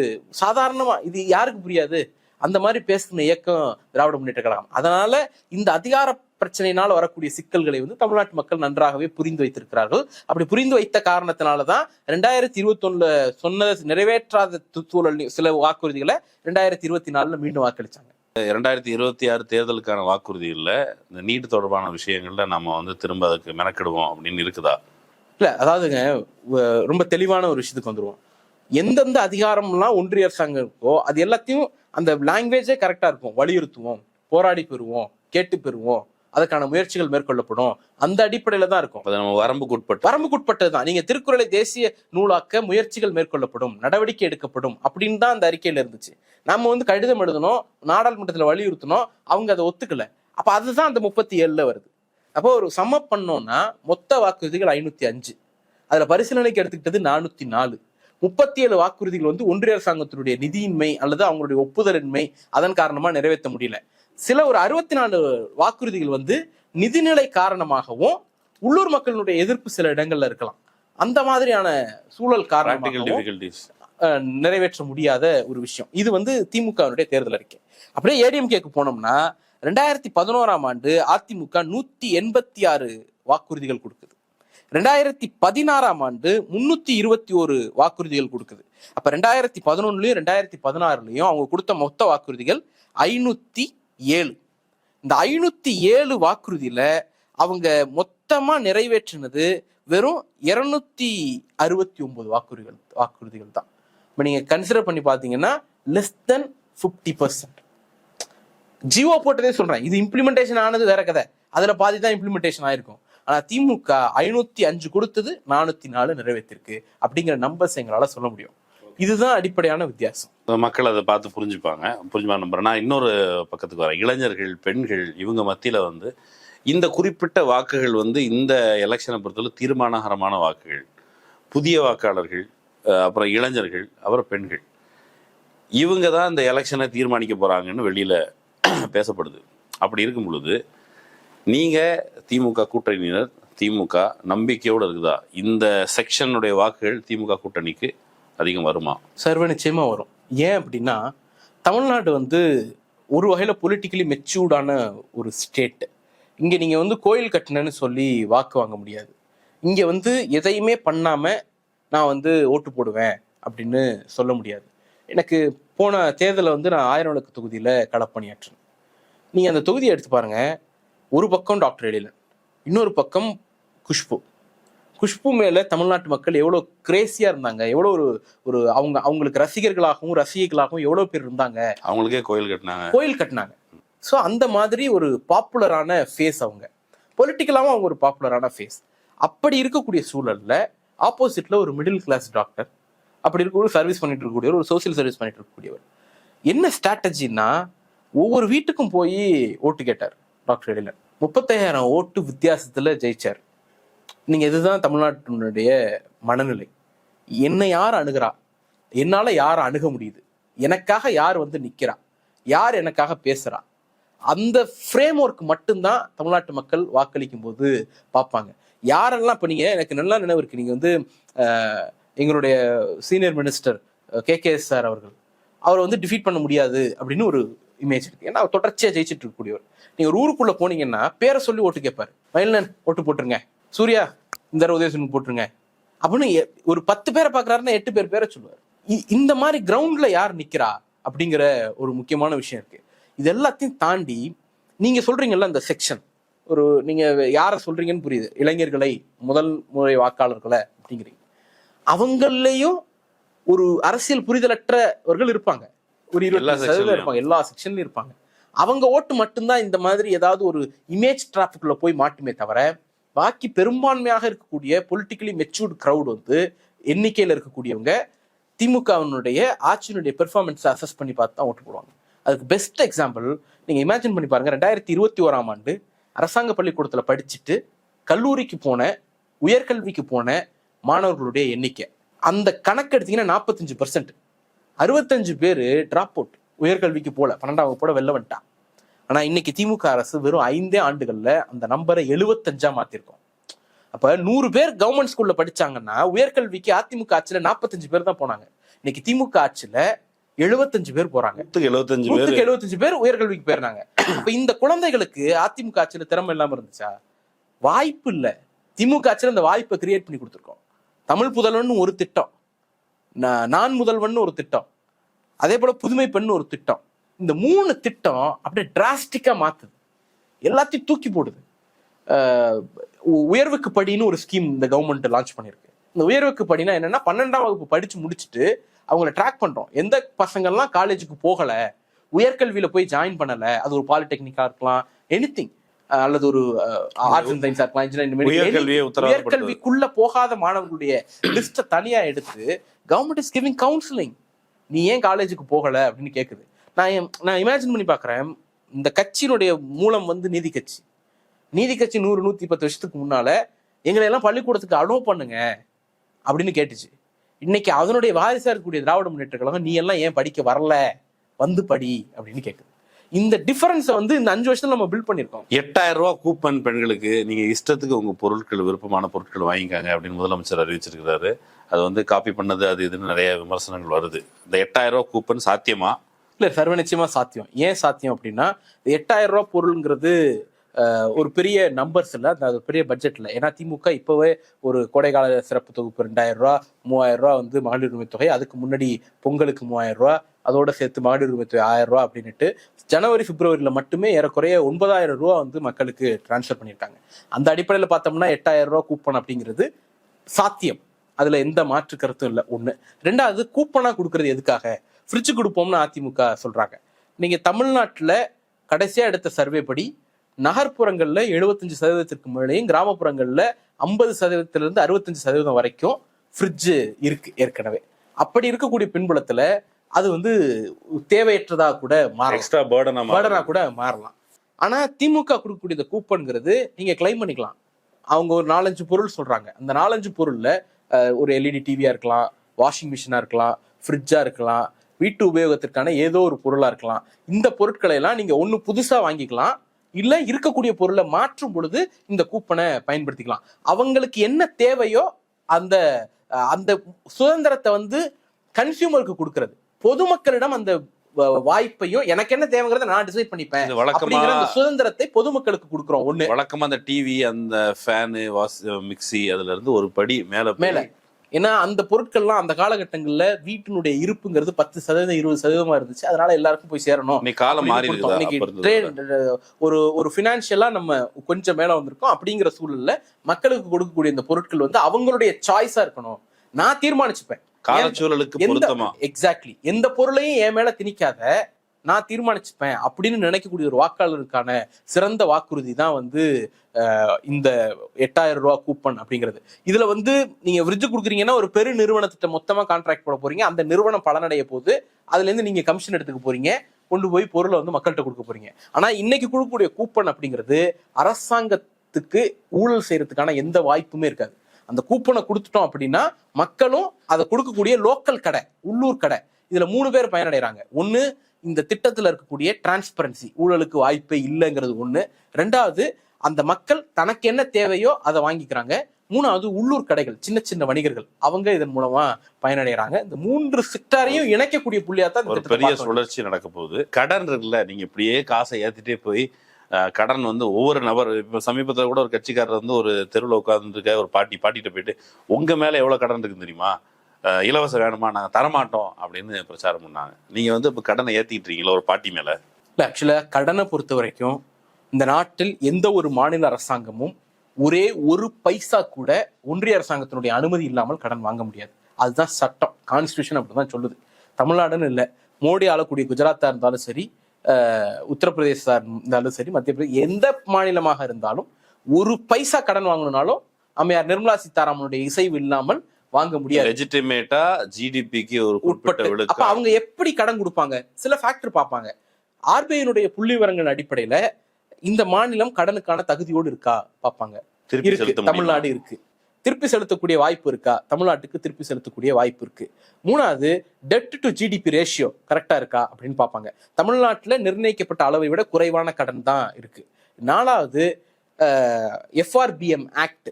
சாதாரணமா, இது யாருக்கு புரியாது? அந்த மாதிரி பேசுன இயக்கம் திராவிட முன்னேற்ற கழகம். அதனால இந்த அதிகார பிரச்சனையினால் வரக்கூடிய சிக்கல்களை வந்து தமிழ்நாட்டு மக்கள் நன்றாகவே புரிந்து வைத்திருக்கிறார்கள். அப்படி புரிந்து வைத்த காரணத்தினாலதான் 2021 சொன்ன நிறைவேற்றாத சூழல் சில வாக்குறுதிகளை 2024 மீண்டும் வாக்களிச்சாங்க. 2026 தேர்தலுக்கான வாக்குறுதியில் இந்த நீட் தொடர்பான விஷயங்கள்ல நம்ம வந்து திரும்ப அதுக்கு மெனக்கிடுவோம் அப்படின்னு இருக்குதா? இல்ல, அதாவதுங்க ரொம்ப தெளிவான ஒரு விஷயத்துக்கு வந்துருவோம். எந்தெந்த அதிகாரம்லாம் ஒன்றிய அரசாங்கம் இருக்கோ அது எல்லாத்தையும் அந்த லாங்குவேஜே கரெக்டா இருக்கும். வலியுறுத்துவோம், போராடி பெறுவோம், கேட்டு பெறுவோம், அதுக்கான முயற்சிகள் மேற்கொள்ளப்படும், அந்த அடிப்படையில தான் இருக்கும். நம்ம வரம்புக்குட்பட்டதுதான். நீங்க திருக்குறளை தேசிய நூலாக்க முயற்சிகள் மேற்கொள்ளப்படும், நடவடிக்கை எடுக்கப்படும் அப்படின்னு தான் அந்த அறிக்கையில இருந்துச்சு. நம்ம வந்து கடிதம் எழுதணும், நாடாளுமன்றத்துல வலியுறுத்தணும், அவங்க அதை ஒத்துக்கல. அப்ப அதுதான் அந்த 37 வருது. அப்போ ஒரு சம்ம பண்ணோம்னா மொத்த வாக்குறுதிகள் 505, அதுல பரிசீலனைக்கு எடுத்துக்கிட்டது 404. 37 வாக்குறுதிகள் வந்து ஒன்றிய அரசாங்கத்தினுடைய நிதியின்மை அல்லது அவங்களுடைய ஒப்புதலின்மை அதன் காரணமா நிறைவேற்ற முடியல. சில ஒரு 64 வாக்குறுதிகள் வந்து நிதிநிலை காரணமாகவும் உள்ளூர் மக்களுடைய எதிர்ப்பு சில இடங்கள்ல இருக்கலாம். அந்த மாதிரியான சூழல் காரணமாக நிறைவேற்ற முடியாத ஒரு விஷயம். இது வந்து திமுகவுடைய தேர்தல் அறிக்கை. அப்படியே ஏடிஎம்கேக்கு போனோம்னா 2011ஆம் ஆண்டு அதிமுக 186 வாக்குறுதிகள் கொடுக்குது. 2016ஆம் ஆண்டு 321 வாக்குறுதிகள் கொடுக்குது. அப்ப 2011லயும் 2016லயும் அவங்க கொடுத்த மொத்த வாக்குறுதிகள் 507. இந்த 507 வாக்குறுதியில அவங்க மொத்தமா நிறைவேற்றினது வெறும் 269 வாக்குறுதிகள் தான். இப்ப நீங்க கன்சிடர் பண்ணி பாத்தீங்கன்னா less than 50%. ஜியோ போட்டதே சொல்றேன், இது இம்ப்ளிமெண்டேஷன் ஆனது வேற கதை, அதுல பாதி தான் இம்ப்ளிமெண்டேஷன் ஆயிருக்கும். ஆனா திமுக 505 கொடுத்தது 404 நிறைவேற்றிருக்கு அப்படிங்கிற நம்பர்ஸ் எங்களால சொல்ல முடியும். இதுதான் அடிப்படையான வித்தியாசம். மக்கள் அதை பார்த்து புரிஞ்சுப்பாங்க நம்புறேன். நான் இன்னொரு பக்கத்துக்கு வரேன். இளைஞர்கள், பெண்கள், இவங்க மத்தியில வந்து இந்த குறிப்பிட்ட வாக்குகள் வந்து இந்த எலெக்ஷனை பொறுத்தவரை தீர்மானகரமான வாக்குகள். புதிய வாக்காளர்கள், அப்புறம் இளைஞர்கள், அப்புறம் பெண்கள், இவங்க தான் இந்த எலெக்ஷனை தீர்மானிக்க போறாங்கன்னு வெளியில பேசப்படுது. அப்படி இருக்கும் பொழுது நீங்க திமுக கூட்டணியினர், திமுக நம்பிக்கையோடு இருக்குதா இந்த செக்ஷனுடைய வாக்குகள் திமுக கூட்டணிக்கு அதிகம் வருமா? சர்வ நிச்சயமா வரும். ஏன் அப்படின்னா தமிழ்நாடு வந்து ஒரு வகையில பொலிட்டிக்கலி மெச்சூர்டான ஒரு ஸ்டேட். இங்க நீங்க வந்து கோயில் கட்டினேன்னு சொல்லி வாக்கு வாங்க முடியாது. இங்க வந்து எதையுமே பண்ணாம நான் வந்து ஓட்டு போடுவேன் அப்படின்னு சொல்ல முடியாது. எனக்கு போன தேர்தலில் வந்து நான் 1000 விளக்கு தொகுதியில களப்பணியாற்றேன். நீங்க அந்த தொகுதியை எடுத்து பாருங்க. ஒரு பக்கம் டாக்டர் எழிலன், இன்னொரு பக்கம் குஷ்பு மேல தமிழ்நாட்டு மக்கள் எவ்வளவு கிரேசியா இருந்தாங்க, எவ்வளவு ஒரு அவங்களுக்கு ரசிகர்களாகவும் ரசிகைகளாகவும் எவ்வளவு பேர் இருந்தாங்க. அவங்களுக்கே கோயில் கட்டினாங்க. ஸோ அந்த மாதிரி ஒரு பாப்புலரான ஃபேஸ், அவங்க பொலிட்டிக்கலாவும் அவங்க ஒரு பாப்புலரான ஃபேஸ். அப்படி இருக்கக்கூடிய சூழல்ல ஆப்போசிட்ல ஒரு மிடில் கிளாஸ் டாக்டர், அப்படி இருக்கக்கூடிய சர்வீஸ் பண்ணிட்டு இருக்கக்கூடியவர், ஒரு சோசியல் சர்வீஸ் பண்ணிட்டு இருக்கக்கூடியவர். என்ன ஸ்ட்ராட்டஜின்னா ஒவ்வொரு வீட்டுக்கும் போய் ஓட்டு கேட்டார் டாக்டர் எழிலன். 35,000 ஓட்டு வித்தியாசத்துல ஜெயிச்சார். நீங்க இதுதான் தமிழ்நாட்டினுடைய மனநிலை. என்னை யார் அணுகிறா, என்னால யார் அணுக முடியுது, எனக்காக யார் வந்து நிக்கிறா, யார் எனக்காக பேசுறா, அந்த ஃப்ரேம் ஒர்க் மட்டும்தான் தமிழ்நாட்டு மக்கள் வாக்களிக்கும் போது பார்ப்பாங்க. யாரெல்லாம் இப்ப நீங்க, எனக்கு நல்லா நினைவு இருக்கு, நீங்க வந்து எங்களுடைய சீனியர் மினிஸ்டர் KKS சார் அவர் வந்து டிஃபீட் பண்ண முடியாது அப்படின்னு ஒரு இமேஜ் இருக்கு. ஏன்னா அவர் தொடர்ச்சியா ஜெயிச்சுட்டு இருக்கக்கூடியவர். நீங்க ஒரு ஊருக்குள்ள போனீங்கன்னா பேரை சொல்லி ஓட்டு கேட்பாரு. மயிலன் ஓட்டு போட்டுருங்க, சூர்யா இந்த உதயசூரன் போட்டுருங்க அப்படின்னு ஒரு 10 பேரை பாக்குறாருன்னா 8 பேரை சொல்லுவார். இந்த மாதிரி கிரவுண்ட்ல யார் நிக்கிறா அப்படிங்கிற ஒரு முக்கியமான விஷயம் இருக்கு. இது எல்லாத்தையும் தாண்டி நீங்க சொல்றீங்கல்ல அந்த செக்ஷன், ஒரு நீங்க யாரை சொல்றீங்கன்னு புரியுது, இளைஞர்களை, முதல் முறை வாக்காளர்களை அப்படிங்கிறீங்க. அவங்களையும் ஒரு அரசியல் புரிதலற்றவர்கள் இருப்பாங்க, ஒரு 20% இருப்பாங்க, எல்லா செக்ஷன்லயும் இருப்பாங்க. அவங்க ஓட்டு மட்டும்தான் இந்த மாதிரி ஏதாவது ஒரு இமேஜ் டிராபிக்ல போய் மாட்டுமே தவிர பாக்கி பெரும்பான்மையாக இருக்கக்கூடிய பொலிட்டிக்கலி மெச்சூர்டு கிரௌட் வந்து எண்ணிக்கையில இருக்கக்கூடியவங்க திமுகவினுடைய ஆட்சியினுடைய பெர்ஃபார்மன்ஸை அசஸ் பண்ணி பார்த்து தான் ஓட்டு போடுவாங்க. அதுக்கு பெஸ்ட் எக்ஸாம்பிள் நீங்க இமேஜின் பண்ணி பாருங்க. 2021ஆம் ஆண்டு அரசாங்க பள்ளிக்கூடத்துல படிச்சுட்டு கல்லூரிக்கு போன உயர்கல்விக்கு போன மாணவர்களுடைய எண்ணிக்கை. அந்த கணக்கு எடுத்தீங்கன்னா 45%. 65 பேர் டிராப் அவுட், உயர்கல்விக்கு போல, 12ஆம் வகுப்போட வெளில வந்துட்டான். ஆனா இன்னைக்கு திமுக அரசு வெறும் 5 ஆண்டுகள்ல அந்த நம்பரை 75 மாத்திருக்கோம். அப்ப 100 பேர் கவர்மெண்ட் ஸ்கூல்ல படிச்சாங்கன்னா உயர்கல்விக்கு அதிமுக ஆட்சியில 45 பேர் தான் போனாங்க. இன்னைக்கு திமுக ஆட்சியில 75 பேர் போறாங்க. 75 பேர் உயர்கல்விக்கு போயிருந்தாங்க. இப்ப இந்த குழந்தைகளுக்கு அதிமுக ஆட்சியில திறமை இல்லாம இருந்துச்சா? வாய்ப்பு இல்ல. திமுக ஆட்சியில அந்த வாய்ப்பை கிரியேட் பண்ணி கொடுத்துருக்கோம். தமிழ் புதல்வன் ஒரு திட்டம், நான் முதல்வன் ஒரு திட்டம், அதே போல புதுமை பெண் ஒரு திட்டம். இந்த 3 திட்டம் அப்படியே டிராஸ்டிக்கா மாத்துது, எல்லாத்தையும் தூக்கி போடுது. உயர்வுக்கு படின்னு ஒரு ஸ்கீம் இந்த கவர்மெண்ட் லான்ச் பண்ணிருக்கு. இந்த உயர்வுக்கு படினா என்னன்னா 12ஆம் வகுப்பு படிச்சு முடிச்சுட்டு அவங்களை ட்ராக் பண்றோம். எந்த பசங்கள்லாம் காலேஜுக்கு போகல, உயர்கல்வியில போய் ஜாயின் பண்ணல, அது ஒரு பாலிடெக்னிக்கா இருக்கலாம், எனிதிங், அல்லது ஒரு ஆர்ட்ஸ் அண்ட் சயின்ஸா இருக்கலாம், இன்ஜினியரிங், உயர்கல்விக்குள்ள போகாத மாணவர்களுடைய லிஸ்ட தனியா எடுத்து கவர்மெண்ட் இஸ் கிவிங் கவுன்சிலிங். நீ ஏன் காலேஜுக்கு போகல அப்படின்னு கேக்குது. நான் இமேஜின் பண்ணி பாக்குறேன், இந்த கட்சியினுடைய மூலம் நீதி கட்சி 100-110 வருஷத்துக்கு முன்னால எங்களை எல்லாம் பள்ளிக்கூடத்துக்கு அலோவ் பண்ணுங்க அப்படின்னு கேட்டுச்சு. இன்னைக்கு அதனுடைய வாரிசா இருக்கக்கூடிய திராவிட முன்னேற்ற கழகம் நீ எல்லாம் ஏன் படிக்க வரல, வந்து படி அப்படின்னு கேக்குது. இந்த டிஃபரன்ஸை இந்த 5 வருஷத்துல நம்ம பில்ட் பண்ணிருக்கோம். 8000 ரூபாய் கூப்பன் பெண்களுக்கு நீங்க இஷ்டத்துக்கு உங்க பொருட்கள், விருப்பமான பொருட்கள் வாங்கிக்காங்க அப்படின்னு முதலமைச்சர் அறிவிச்சிருக்கிறாரு. அது காப்பி பண்ணது அது இதுன்னு நிறைய விமர்சனங்கள் வருது. இந்த 8000 ரூபாய் கூப்பன் சாத்தியமா? இல்ல, சர்வ நிச்சயமா சாத்தியம். ஏன் சாத்தியம் அப்படின்னா, 8000 ரூபாய் பொருள்ங்கிறது ஒரு பெரிய நம்பர்ஸ் இல்லை, அது பெரிய பட்ஜெட் இல்லை. ஏன்னா திமுக இப்பவே ஒரு கோடைக்கால சிறப்பு தொகுப்பு 2000 ரூபா 3000 ரூபா மகளிர் உரிமை தொகை, அதுக்கு முன்னாடி பொங்கலுக்கு 3000 ரூபா, அதோட சேர்த்து மகளிர் உரிமை தொகை 1000 ரூபா அப்படின்னுட்டு ஜனவரி பிப்ரவரியில மட்டுமே ஏறக்குறைய 9000 ரூபா மக்களுக்கு டிரான்ஸ்ஃபர் பண்ணியிருக்காங்க. அந்த அடிப்படையில் பார்த்தோம்னா 8000 ரூபா கூப்பன் அப்படிங்கிறது சாத்தியம், அதுல எந்த மாற்று கருத்தும் இல்லை. ஒண்ணு. ரெண்டாவது, கூப்பனா கொடுக்கறது எதுக்காக? ஃப்ரிட்ஜ் கொடுப்போம்னு அதிமுக சொல்றாங்க. நீங்க தமிழ்நாட்டுல கடைசியா எடுத்த சர்வே படி நகர்ப்புறங்கள்ல 75% மேலேயும், கிராமப்புறங்கள்ல 50% 65% வரைக்கும் ஃப்ரிட்ஜ் இருக்கு ஏற்கனவே. அப்படி இருக்கக்கூடிய பின்புலத்துல அது தேவையற்றதா கூட மாறலாம், எக்ஸ்ட்ரா பர்டனா கூட மாறலாம். ஆனா திமுக கொடுக்கக்கூடிய இந்த கூப்பன்ங்கிறது நீங்க கிளைம் பண்ணிக்கலாம். அவங்க ஒரு 4-5 பொருள் சொல்றாங்க. அந்த 4-5 பொருள்ல ஒரு எல்இடி டிவியா இருக்கலாம், வாஷிங் மிஷினா இருக்கலாம், ஃப்ரிட்ஜா இருக்கலாம், வீட்டு உபயோகத்திற்கான ஏதோ ஒரு பொருளா இருக்கலாம். இந்த பொருட்களை எல்லாம் நீங்க ஒண்ணு புதுசா வாங்கிக்கலாம், இல்ல இருக்கக்கூடிய பொருளை மாற்றும் பொழுது இந்த கூப்பனை பயன்படுத்திக்கலாம். அவங்களுக்கு என்ன தேவையோ அந்த அந்த சுதந்திரத்தை கன்சியூமருக்கு கொடுக்கறது, பொதுமக்களிடம் அந்த வாய்ப்பையும் எனக்கு என்ன தேவைங்கிறத நான் டிசைட் பண்ணிப்பேன் அப்படிங்கிற அந்த சுதந்திரத்தை பொதுமக்களுக்கு கொடுக்குறோம். ஒண்ணு, வழக்கமா அந்த டிவி, அந்த ஃபேனு, மிக்சி, அதுல இருந்து ஒரு படி மேல. ஏன்னா அந்த பொருட்கள்லாம் அந்த காலகட்டங்கள்ல வீட்டினுடைய இருப்புங்கிறது 10% 20% இருந்துச்சு. அதனால எல்லாருக்கும் போய் சேரணும். ஒரு பினான்சியலா நம்ம கொஞ்சம் மேல வந்திருக்கோம். அப்படிங்கிற சூழல்ல மக்களுக்கு கொடுக்கக்கூடிய இந்த பொருட்கள் அவங்களுடைய சாய்ஸா இருக்கணும். நான் தீர்மானிச்சுப்பேன் காலச்சூழலுக்கு எக்ஸாக்ட்லி எந்த பொருளையும் என் மேல திணிக்காத, நான் தீர்மானிச்சுப்பேன் அப்படின்னு நினைக்கக்கூடிய ஒரு வாக்காளருக்கான சிறந்த வாக்குறுதி தான் இந்த 8000 ரூபா கூப்பன் அப்படிங்கிறது. இதுல நீங்க ஃப்ரிட்ஜ் கொடுக்குறீங்கன்னா ஒரு பெரு நிறுவனத்திட்ட மொத்தமா கான்ட்ராக்ட் போட போறீங்க. அந்த நிறுவனம் பலனடைய போது அதுல இருந்து நீங்க கமிஷன் எடுத்துக்க போறீங்க, கொண்டு போய் பொருளை மக்கள்கிட்ட கொடுக்க போறீங்க. ஆனா இன்னைக்கு கொடுக்கக்கூடிய கூப்பன் அப்படிங்கிறது அரசாங்கத்துக்கு ஊழல் செய்யறதுக்கான எந்த வாய்ப்புமே இருக்காது. அந்த கூப்பனை கொடுத்துட்டோம் அப்படின்னா மக்களும் அதை கொடுக்கக்கூடிய லோக்கல் கடை, உள்ளூர் கடை, இதுல 3 பேர் பயனடைறாங்க. ஒண்ணு, இந்த திட்டத்துல இருக்கக்கூடிய டிரான்ஸ்பரன்சி, ஊழலுக்கு வாய்ப்பே இல்லைங்கிறது ஒண்ணு. ரெண்டாவது, அந்த மக்கள் தனக்கு என்ன தேவையோ அதை வாங்கிக்கிறாங்க. மூணாவது, உள்ளூர் கடைகள், சின்ன சின்ன வணிகர்கள், அவங்க இதன் மூலமா பயனடைறாங்க. இந்த 3 செக்டாரையும் இணைக்கக்கூடிய புள்ளியா தான் ஒரு பெரிய சுழற்சி நடக்க போகுது. கடன் இருக்குல்ல, நீங்க இப்படியே காசை ஏத்திட்டே போய் கடன் ஒவ்வொரு நபர், இப்ப சமீபத்தில் கூட ஒரு கட்சிக்காரர் ஒரு தெருவில் உட்கார்ந்துருக்க ஒரு பாட்டிகிட்ட போயிட்டு உங்க மேல எவ்வளவு கடன் இருக்குன்னு தெரியுமா, இலவசம் வேணுமா, நாங்க தரமாட்டோம் அப்படின்னு பிரச்சாரம் பண்ணாங்க. நீங்க இப்ப கடனை ஏத்திட்டு இருக்கீங்களா ஒரு பாட்டி மேல? இல்ல, ஆக்சுவலா கடனை பொறுத்த வரைக்கும் இந்த நாட்டில் எந்த ஒரு மாநில அரசாங்கமும் ஒரே ஒரு பைசா கூட ஒன்றிய அரசாங்கத்தினுடைய அனுமதி இல்லாமல் கடன் வாங்க முடியாது. அதுதான் சட்டம், கான்ஸ்டிடியூஷன் அப்படிதான் சொல்லுது. தமிழ்நாடுன்னு இல்லை, மோடி ஆளக்கூடிய குஜராத்தா இருந்தாலும் சரி, உத்தரப்பிரதேசா இருந்தாலும் சரி, மத்திய பிரதேச, எந்த மாநிலமாக இருந்தாலும் ஒரு பைசா கடன் வாங்கணும்னாலும் அம்மையார் நிர்மலா சீதாராமனுடைய இசைவு இல்லாமல் வாங்க முடியாது. லெஜிட்டிமேட்டா ஜிடிபிக்கு ஒரு உட்பட்ட. அப்ப அவங்க எப்படி கடன் கொடுப்பாங்க? சில ஃபேக்டர் பார்ப்பாங்க. ஆர்பிஐனுடைய புள்ளி விவரங்கள் அடிப்படையில இந்த மாநிலம் கடனுக்கான தகுதியோடு இருக்கா பார்ப்பாங்க. திருப்பி இருக்கு, செலுத்த முடியுமா? தமிழ்நாடு இருக்கு. திருப்பி செலுத்தக்கூடிய வாய்ப்பு இருக்கா? தமிழ்நாட்டுக்கு திருப்பி செலுத்தக்கூடிய வாய்ப்பு இருக்கு. மூணாவது, டெட் டு ஜிடிபி ரேஷியோ கரெக்டா இருக்கா அப்படின்னு பார்ப்பாங்க. தமிழ்நாட்டுல நிர்ணயிக்கப்பட்ட அளவை விட குறைவான கடன் தான் இருக்கு. நாலாவது, எஃப்ஆர்பிஎம் ஆக்ட்,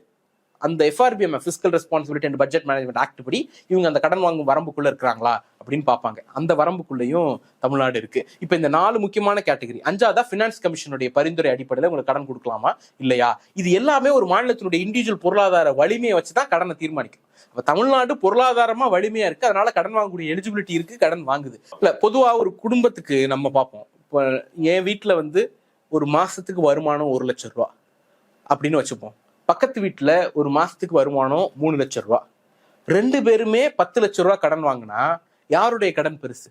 அந்த FRBM fiscal responsibility and budget management act படி இவங்க அந்த கடன் வாங்கும் வரம்புக்குள்ள இருக்கிறாங்களா அப்படின்னு பார்ப்பாங்க. அந்த வரம்புக்குள்ளேயும் தமிழ்நாடு இருக்கு. இப்ப இந்த 4 முக்கியமான கேட்டகரி. அஞ்சாவதா ஃபினான்ஸ் கமிஷனுடைய பரிந்துரை அடிப்படையில் உங்களுக்கு கடன் கொடுக்கலாமா இல்லையா? இது எல்லாமே ஒரு மாநிலத்தினுடைய இண்டிவிஜுவல் பொருளாதார வலிமையை வச்சுதான் கடனை தீர்மானிக்கும். அப்ப தமிழ்நாடு பொருளாதாரமா வலிமையா இருக்கு, அதனால கடன் வாங்கக்கூடிய எலிஜிபிலிட்டி இருக்கு, கடன் வாங்குது. இல்ல பொதுவா ஒரு குடும்பத்துக்கு நம்ம பார்ப்போம். இப்போ என் வீட்டுல வந்து ஒரு மாசத்துக்கு வருமானம் 1 லட்சம் ரூபா அப்படின்னு வச்சுப்போம். பக்கத்து வீட்டுல ஒரு மாசத்துக்கு வருமானம் 3 லட்சம் ரூபா. 2 பேருமே 10 லட்சம் ரூபா கடன் வாங்கினா யாருடைய கடன் பெருசு?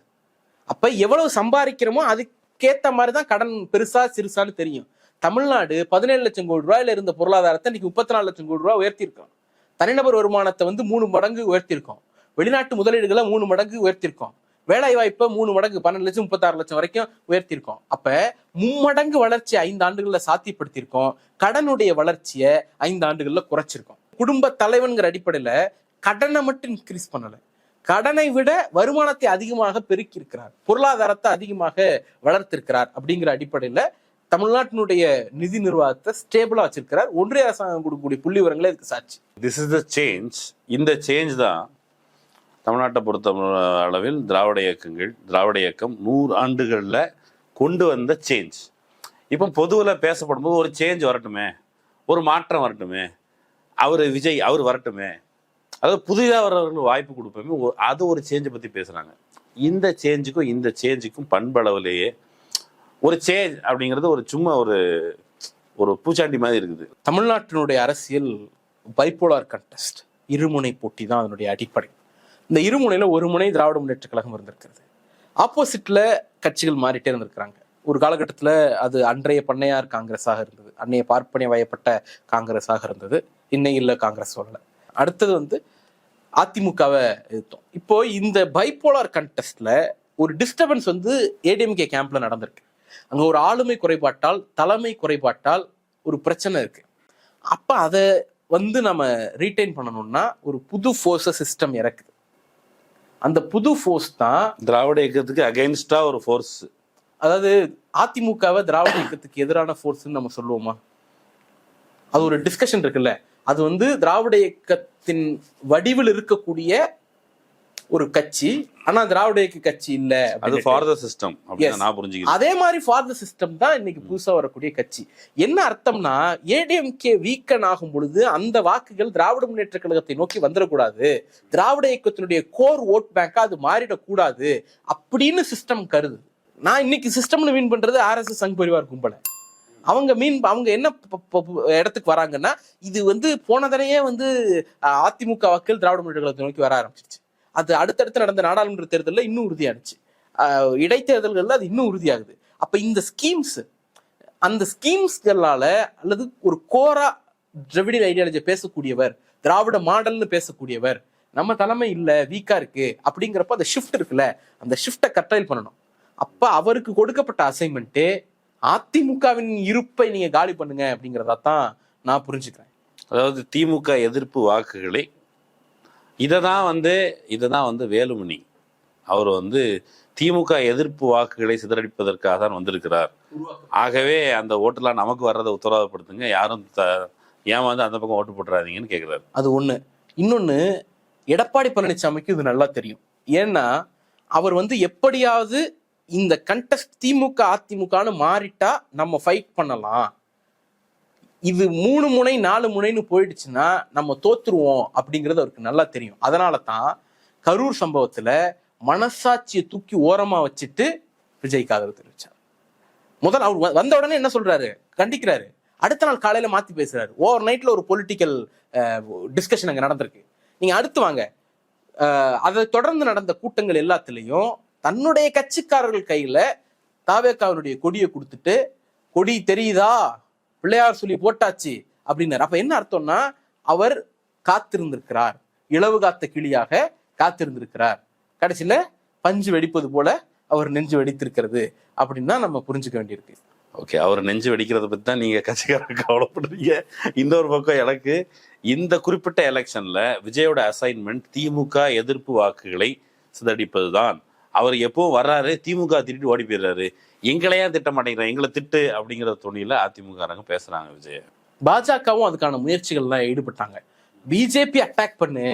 அப்ப எவ்வளவு சம்பாதிக்கிறோமோ அதுக்கேத்த மாதிரிதான் கடன் பெருசா சிறுசான்னு தெரியும். தமிழ்நாடு 17 லட்சம் கோடி ரூபாயில இருந்த பொருளாதாரத்தை இன்னைக்கு 34 லட்சம் கோடி ரூபாய் உயர்த்திருக்கோம். தனிநபர் வருமானத்தை வந்து 3 மடங்கு உயர்த்திருக்கோம். வெளிநாட்டு முதலீடுகளை 3 மடங்கு உயர்த்திருக்கோம். வேலை வாய்ப்பை 3 மடங்கு 12 லட்சம் 36 லட்சம் வரைக்கும் உயர்த்திருக்கோம். அப்ப 3 மடங்கு வளர்ச்சி 5 ஆண்டுகள்ல சாத்தியப்படுத்தியிருக்கோம். கடனுடைய வளர்ச்சியை 5 ஆண்டுகள்ல குறைச்சிருக்கோம். குடும்ப தலைவன்கிற அடிப்படையில கடனை மட்டும் இன்க்ரீஸ் பண்ணல, கடனை விட வருமானத்தை அதிகமாக பெருக்கி இருக்கிறார், பொருளாதாரத்தை அதிகமாக வளர்த்திருக்கிறார். அப்படிங்கிற அடிப்படையில தமிழ்நாட்டினுடைய நிதி நிர்வாகத்தை ஸ்டேபிளா வச்சிருக்கிறார். ஒன்றிய அரசாங்கம் கொடுக்கக்கூடிய புள்ளி விவரங்களே இதுக்கு சாட்சி. This is the change. இந்த சேஞ்ச் தான் தமிழ்நாட்டை பொறுத்த அளவில் திராவிட இயக்கம் 100 ஆண்டுகளில் கொண்டு வந்த சேஞ்ச். இப்போ பொதுவில் பேசப்படும்போது ஒரு சேஞ்ச் வரட்டுமே, ஒரு மாற்றம் வரட்டுமே, விஜய் வரட்டுமே, அதாவது புதிதாக வர்றவர்களுக்கு வாய்ப்பு கொடுப்போமே, அது ஒரு சேஞ்சை பற்றி பேசுகிறாங்க. இந்த சேஞ்சுக்கும் பண்பளவிலேயே ஒரு சேஞ்ச் அப்படிங்கிறது ஒரு சும்மா ஒரு பூச்சாண்டி மாதிரி இருக்குது. தமிழ்நாட்டினுடைய அரசியல் பைபோலார் கண்டெஸ்ட், இருமுனை போட்டி தான் அதனுடைய அடிப்படை. இந்த இருமுனையில ஒரு முனை திராவிட முன்னேற்ற கழகம் இருந்திருக்கிறது, ஆப்போசிட்ல கட்சிகள் மாறிட்டே இருந்திருக்கிறாங்க. ஒரு காலகட்டத்தில் அது அன்றைய பண்ணையார் காங்கிரஸாக இருந்தது, அன்னைய பார்ப்பனிய வயப்பட்ட காங்கிரஸாக இருந்தது. இன்னையில் காங்கிரஸ் வரல. அடுத்தது வந்து அதிமுகவை எதிர்த்தோம். இப்போ இந்த பைபோலார் கண்டெஸ்ட்ல ஒரு டிஸ்டர்பன்ஸ் வந்து ஏடிஎம்கே கேம்ப்ல நடந்திருக்கு. அங்க ஒரு ஆளுமை குறைபாட்டால், தலைமை குறைபாட்டால் ஒரு பிரச்சனை இருக்கு. அப்ப அதை வந்து நம்ம ரீட்டைன் பண்ணணும்னா ஒரு புது ஃபோர்ஸ சிஸ்டம் இறக்குது. அந்த புது ஃபோர்ஸ் தான் திராவிட இயக்கத்துக்கு அகைன்ஸ்டா ஒரு ஃபோர்ஸ். அதாவது அதிமுகவை திராவிட இயக்கத்துக்கு எதிரான ஃபோர்ஸ்ன்னு நம்ம சொல்லுவோமா? அது ஒரு டிஸ்கஷன் இருக்குல்ல. அது வந்து திராவிட இயக்கத்தின் வடிவில் இருக்கக்கூடிய ஒரு கட்சி, ஆனா திராவிட இயக்க கட்சி இல்ல, அது ஃபார் த சிஸ்டம் அப்படின்னு நான் புரிஞ்சுக்கிறேன். அதே மாதிரி ஃபார் த சிஸ்டம் தான் இன்னைக்கு புதுசா வரக்கூடிய கட்சி. என்ன அர்த்தம்னா, ஏடிஎம்கே வீக்கன் ஆகும் பொழுது அந்த வாக்குகள் திராவிட முன்னேற்ற கழகத்தை நோக்கி வந்துடக்கூடாது, திராவிட இயக்கத்தினுடைய கோர் ஓட் பேங்கா அது மாறிடக்கூடாது அப்படின்னு சிஸ்டம் கருது. நான் இன்னைக்கு சிஸ்டம்னு மீன் பண்றது RSS சங் பரிவார் கும்பல. அவங்க என்ன இடத்துக்கு வராங்கன்னா, இது வந்து போன தடவையே வந்து அதிமுக வாக்குகள் திராவிட முன்னேற்ற கழகத்தை நோக்கி வர ஆரம்பிச்சிருச்சு. அது அடுத்தடுத்து நடந்த நாடாளுமன்ற தேர்தலில் இன்னும் உறுதியானுச்சு, இடைத்தேர்தல்கள்ல அது இன்னும் உறுதியாகுது. அப்ப இந்த ஸ்கீம்ஸ், அந்த ஸ்கீம்ஸ்களால அல்லது ஒரு கோரா திராவிட ஐடியாலஜி பேசக்கூடியவர், திராவிட மாடல்னு பேசக்கூடியவர், நம்ம தலைமை இல்ல, வீக்கா இருக்கு அப்படிங்கிறப்ப அந்த ஷிஃப்ட் இருக்குல்ல, அந்த ஷிஃப்டை கட்டைல் பண்ணணும். அப்ப அவருக்கு கொடுக்கப்பட்ட அசைன்மெண்ட் அதிமுகவின் இருப்பை நீங்க காலி பண்ணுங்க அப்படிங்கிறதா தான் நான் புரிஞ்சுக்கிறேன். அதாவது திமுக எதிர்ப்பு வாக்குகளை இதைதான் வந்து வேலுமணி அவர் வந்து திமுக எதிர்ப்பு வாக்குகளை சிதறடிப்பதற்காக தான் வந்திருக்கிறார். ஆகவே அந்த ஓட்டெல்லாம் நமக்கு வர்றதை உத்தரவாதப்படுத்துங்க, யாரும் ஏமாந்து அந்த பக்கம் ஓட்டு போட்டுறாதீங்கன்னு கேட்கிறாரு. அது ஒண்ணு. இன்னொன்னு, எடப்பாடி பழனிசாமிக்கு இது நல்லா தெரியும். ஏன்னா அவர் வந்து எப்படியாவது இந்த கண்டெஸ்ட் திமுக அதிமுகன்னு மாறிட்டா நம்ம ஃபைட் பண்ணலாம், இது 3 முனை 4 முனைன்னு போயிடுச்சுன்னா நம்ம தோத்துருவோம் அப்படிங்கிறது அவருக்கு நல்லா தெரியும். அதனால தான் கரூர் சம்பவத்துல மனசாட்சியை தூக்கி ஓரமா வச்சுட்டு விஜய்க்கு ஆதரவு தெரிவிச்சார். முதல் அவர் வந்த உடனே என்ன சொல்றாரு, கண்டிக்கிறாரு. அடுத்த நாள் காலையில மாத்தி பேசுறாரு. ஓவர் நைட்ல ஒரு பொலிட்டிக்கல் டிஸ்கஷன் அங்க நடந்திருக்கு, நீங்க அடுத்து வாங்க. அதை தொடர்ந்து நடந்த கூட்டங்கள் எல்லாத்துலயும் தன்னுடைய கட்சிக்காரர்கள் கையில தாவேக்காவினுடைய கொடியை கொடுத்துட்டு, கொடி தெரியுதா, பிள்ளையார் சொல்லி போட்டாச்சு அப்படின்னாரு. அப்ப என்ன அர்த்தம்னா, அவர் காத்திருந்திருக்கிறார், இளவு காத்த கிளியாக காத்திருந்திருக்கிறார். கடைசியில பஞ்சு வெடிப்பது போல அவர் நெஞ்சு வெடித்திருக்கிறது அப்படின்னு தான் நம்ம புரிஞ்சுக்க வேண்டியிருக்கு. ஓகே, அவர் நெஞ்சு வெடிக்கிறத பற்றி தான் நீங்கள் கட்சிக்காரங்க கவலைப்படுறீங்க. இன்னொரு பக்கம் எனக்கு இந்த குறிப்பிட்ட எலெக்ஷனில் விஜயோட அசைன்மெண்ட் திமுக எதிர்ப்பு வாக்குகளை சிதறடிப்பது தான். அவர் எப்பவும் வர்றாரு, திமுக திட்டு ஓடி போயிடுறாரு, எங்களையா திட்ட மாட்டேங்கிறார், எங்களை திட்டு அப்படிங்கிற துணியில் அதிமுககாரங்க பேசுகிறாங்க. விஜய் பாஜகவும் அதுக்கான முயற்சிகள்லாம் ஈடுபட்டாங்க. பிஜேபி அட்டாக் பண்ணு,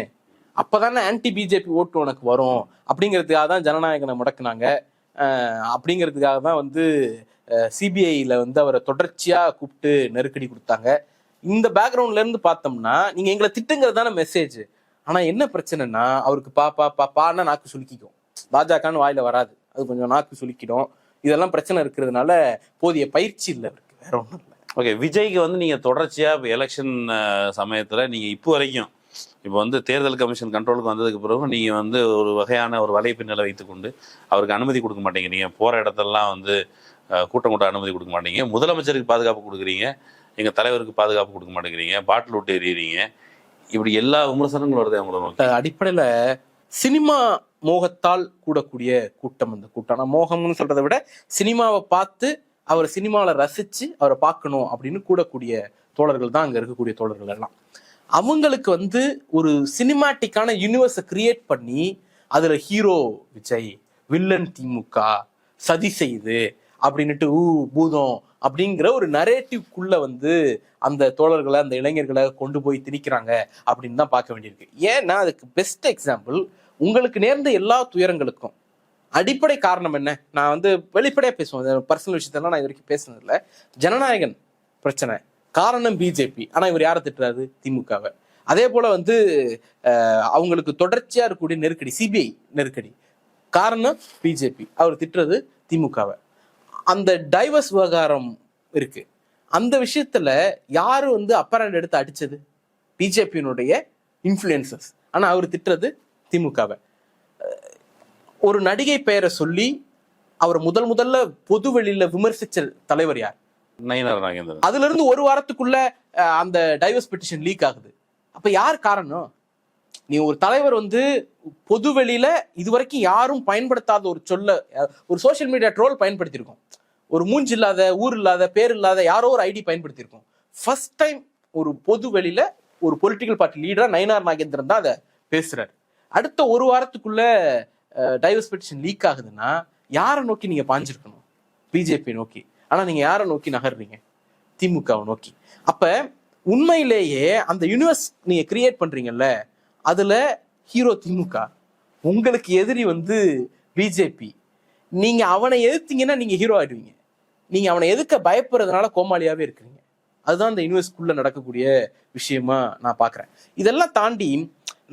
அப்பதானே ஆன்டி பிஜேபி ஓட்டு உனக்கு வரும் அப்படிங்கிறதுக்காக தான் ஜனநாயகனை முடக்குனாங்க. அப்படிங்கிறதுக்காக தான் வந்து சிபிஐல வந்து அவரை தொடர்ச்சியா கூப்பிட்டு நெருக்கடி கொடுத்தாங்க. இந்த பேக்ரவுண்ட்ல இருந்து பார்த்தோம்னா நீங்க எங்களை திட்டுங்கிறது தானே மெசேஜ். ஆனா என்ன பிரச்சனைனா அவருக்கு பான்னா நாக்கு சுலுக்கிக்கும், பாஜகன்னு வாயில வராது, அது கொஞ்சம் நாக்கு சுலுக்கிடும். இதெல்லாம் பிரச்சனை இருக்கிறதுனால போதிய பயிற்சி இல்லை அவருக்கு, வேற ஒன்றும் இல்லை. ஓகே, விஜய்க்கு வந்து நீங்க தொடர்ச்சியா எலெக்ஷன் சமயத்துல நீங்க இப்போ வரைக்கும் இப்போ வந்து தேர்தல் கமிஷன் கண்ட்ரோலுக்கு வந்ததுக்கு பிறகு நீங்க வந்து ஒரு வகையான ஒரு வலைப்பின்னலை வைத்துக்கொண்டு அவருக்கு அனுமதி கொடுக்க மாட்டேங்கிறீங்க, போற இடத்தெல்லாம் வந்து கூட்டம் அனுமதி கொடுக்க மாட்டேங்க, முதலமைச்சருக்கு பாதுகாப்பு கொடுக்குறீங்க, எங்க தலைவருக்கு பாதுகாப்பு கொடுக்க மாட்டேங்கிறீங்க, பாட்டில் விட்டு எறியறீங்க, இப்படி எல்லா விமர்சனங்களும் வருது அவங்களோட. அடிப்படையில சினிமா மோகத்தால் கூடக்கூடிய கூட்டம் அந்த கூட்டம். ஆனா மோகம்னு சொல்றதை விட சினிமாவை பார்த்து அவர் சினிமாவில் ரசிச்சு அவரை பார்க்கணும் அப்படின்னு கூடக்கூடிய தோழர்கள் தான் அங்க இருக்கக்கூடிய தோழர்கள் எல்லாம். அவங்களுக்கு வந்து ஒரு சினிமாட்டிக்கான யூனிவர்ஸை கிரியேட் பண்ணி அதுல ஹீரோ விஜய், வில்லன் திமுக, சதி செய்து அப்படின்னுட்டு பூதம் அப்படிங்கிற ஒரு நரேட்டிவ்க்குள்ள வந்து அந்த தோழர்களை அந்த இளைஞர்களை கொண்டு போய் திணிக்கிறாங்க அப்படின்னு தான் பார்க்க வேண்டியிருக்கு. ஏன்னா அதுக்கு பெஸ்ட் எக்ஸாம்பிள் உங்களுக்கு நேர்ந்த எல்லா துயரங்களுக்கும் அடிப்படை காரணம் என்ன? நான் வந்து வெளிப்படையா பேசுவேன், பர்சனல் விஷயத்தெல்லாம் நான் இது வரைக்கும் பேசுனதில்லை. ஜனநாயகன் பிரச்சனை காரணம் பிஜேபி, ஆனா இவர் யாரை திட்டுறாரு? திமுகவை. அதே போல வந்து அவங்களுக்கு தொடர்ச்சியா இருக்கக்கூடிய நெருக்கடி, சிபிஐ நெருக்கடி, காரணம் பிஜேபி, அவர் திட்டுறது திமுகவை. அந்த டைவர்ஸ் விவகாரம் இருக்கு, அந்த விஷயத்துல யாரு வந்து அப்பர் ஹேண்ட் எடுத்து அடிச்சது? பிஜேபியினுடைய இன்ஃப்ளூயன்சஸ். ஆனா அவர் திட்டுறது திமுகவை. ஒரு நடிகை பெயரை சொல்லி அவர் முதல்ல பொது வெளியில விமர்சிச்ச தலைவர் யார்? நயினார் நாகேந்திரன். அதுல இருந்து ஒரு வாரத்துக்குள்ள அந்த டைவர்ஸ் பெட்டிஷன் லீக் ஆகுது. அப்ப யார் காரணம்? நீ ஒரு தலைவர் வந்து பொது வெளியில இதுவரைக்கும் யாரும் பயன்படுத்தாத ஒரு சொல்ல, ஒரு சோசியல் மீடியா ட்ரோல் பயன்படுத்தியிருக்கோம், ஒரு மூஞ்சி இல்லாத, ஊர் இல்லாத, பேர் இல்லாத யாரோ ஒரு ஐடி பயன்படுத்தியிருக்கோம். ஃபர்ஸ்ட் டைம் ஒரு பொது வெளியில ஒரு பொலிட்டிக்கல் பார்ட்டி லீடரா நயினார் நாகேந்திரன் தான் அதை பேசுறாரு. அடுத்த ஒரு வாரத்துக்குள்ள டைவர்ஸ் பெட்டிஷன் லீக் ஆகுதுன்னா யாரை நோக்கி நீங்க பாஞ்சிருக்கணும்? பிஜேபி நோக்கி. ஆனா நீங்க யாரை நோக்கி நகர்றீங்க? திமுகவை நோக்கி. அப்ப உண்மையிலேயே அந்த யூனிவர்ஸ் நீங்க கிரியேட் பண்றீங்கல்ல, அதுல ஹீரோ திமுக, உங்களுக்கு எதிரி வந்து பிஜேபி. நீங்க அவனை எதிர்த்தீங்கன்னா நீங்க ஹீரோ ஆயிடுவீங்க. நீங்க அவனை எதுக்க பயப்படுறதுனால கோமாளியாவே இருக்கிறீங்க. அதுதான் இந்த யூனிவர்ஸ்குள்ள நடக்கக்கூடிய விஷயமா நான் பாக்குறேன். இதெல்லாம் தாண்டி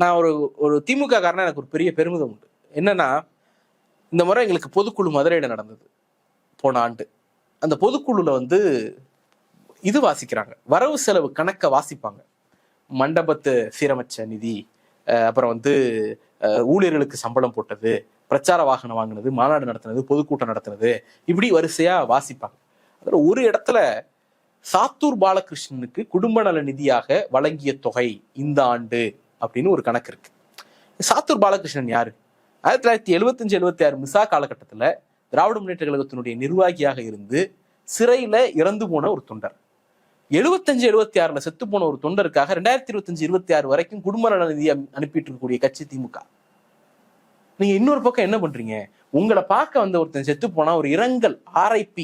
நான் ஒரு திமுக காரனா எனக்கு ஒரு பெரிய பெருமிதம் உண்டு. என்னன்னா, இந்த முறை எங்களுக்கு பொதுக்குழு மதுரையில நடந்தது போன ஆண்டு. அந்த பொதுக்குழுல வந்து இது வாசிக்கிறாங்க, வரவு செலவு கணக்க வாசிப்பாங்க. மண்டபத்து சீரமைச்ச நிதி, அப்புறம் வந்து ஊழியர்களுக்கு சம்பளம் போட்டது, பிரச்சார வாகனம் வாங்கினது, மாநாடு நடத்தினது, பொதுக்கூட்டம் நடத்தினது, இப்படி வரிசையா வாசிப்பாங்க. அதுல ஒரு இடத்துல சாத்தூர் பாலகிருஷ்ணனுக்கு குடும்ப நல நிதியாக வழங்கிய தொகை இந்த ஆண்டு அப்படின்னு ஒரு கணக்கு இருக்கு. சாத்தூர் பாலகிருஷ்ணன் யாரு? 1975-76 மிசா காலகட்டத்துல திராவிட முன்னேற்ற கழகத்தினுடைய நிர்வாகியாக இருந்து சிறையில இறந்து போன ஒரு தொண்டர். 75-76 செத்து போன ஒரு தொண்டருக்காக 2025-26 வரைக்கும் குடும்ப நல நிதி அனுப்பிட்டு இருக்கக்கூடிய கட்சி திமுக. நீங்க இன்னொரு பக்கம் என்ன பண்றீங்க? உங்களை பார்க்க வந்த ஒருத்தன் செத்து போனா ஒரு இரங்கல், RIP,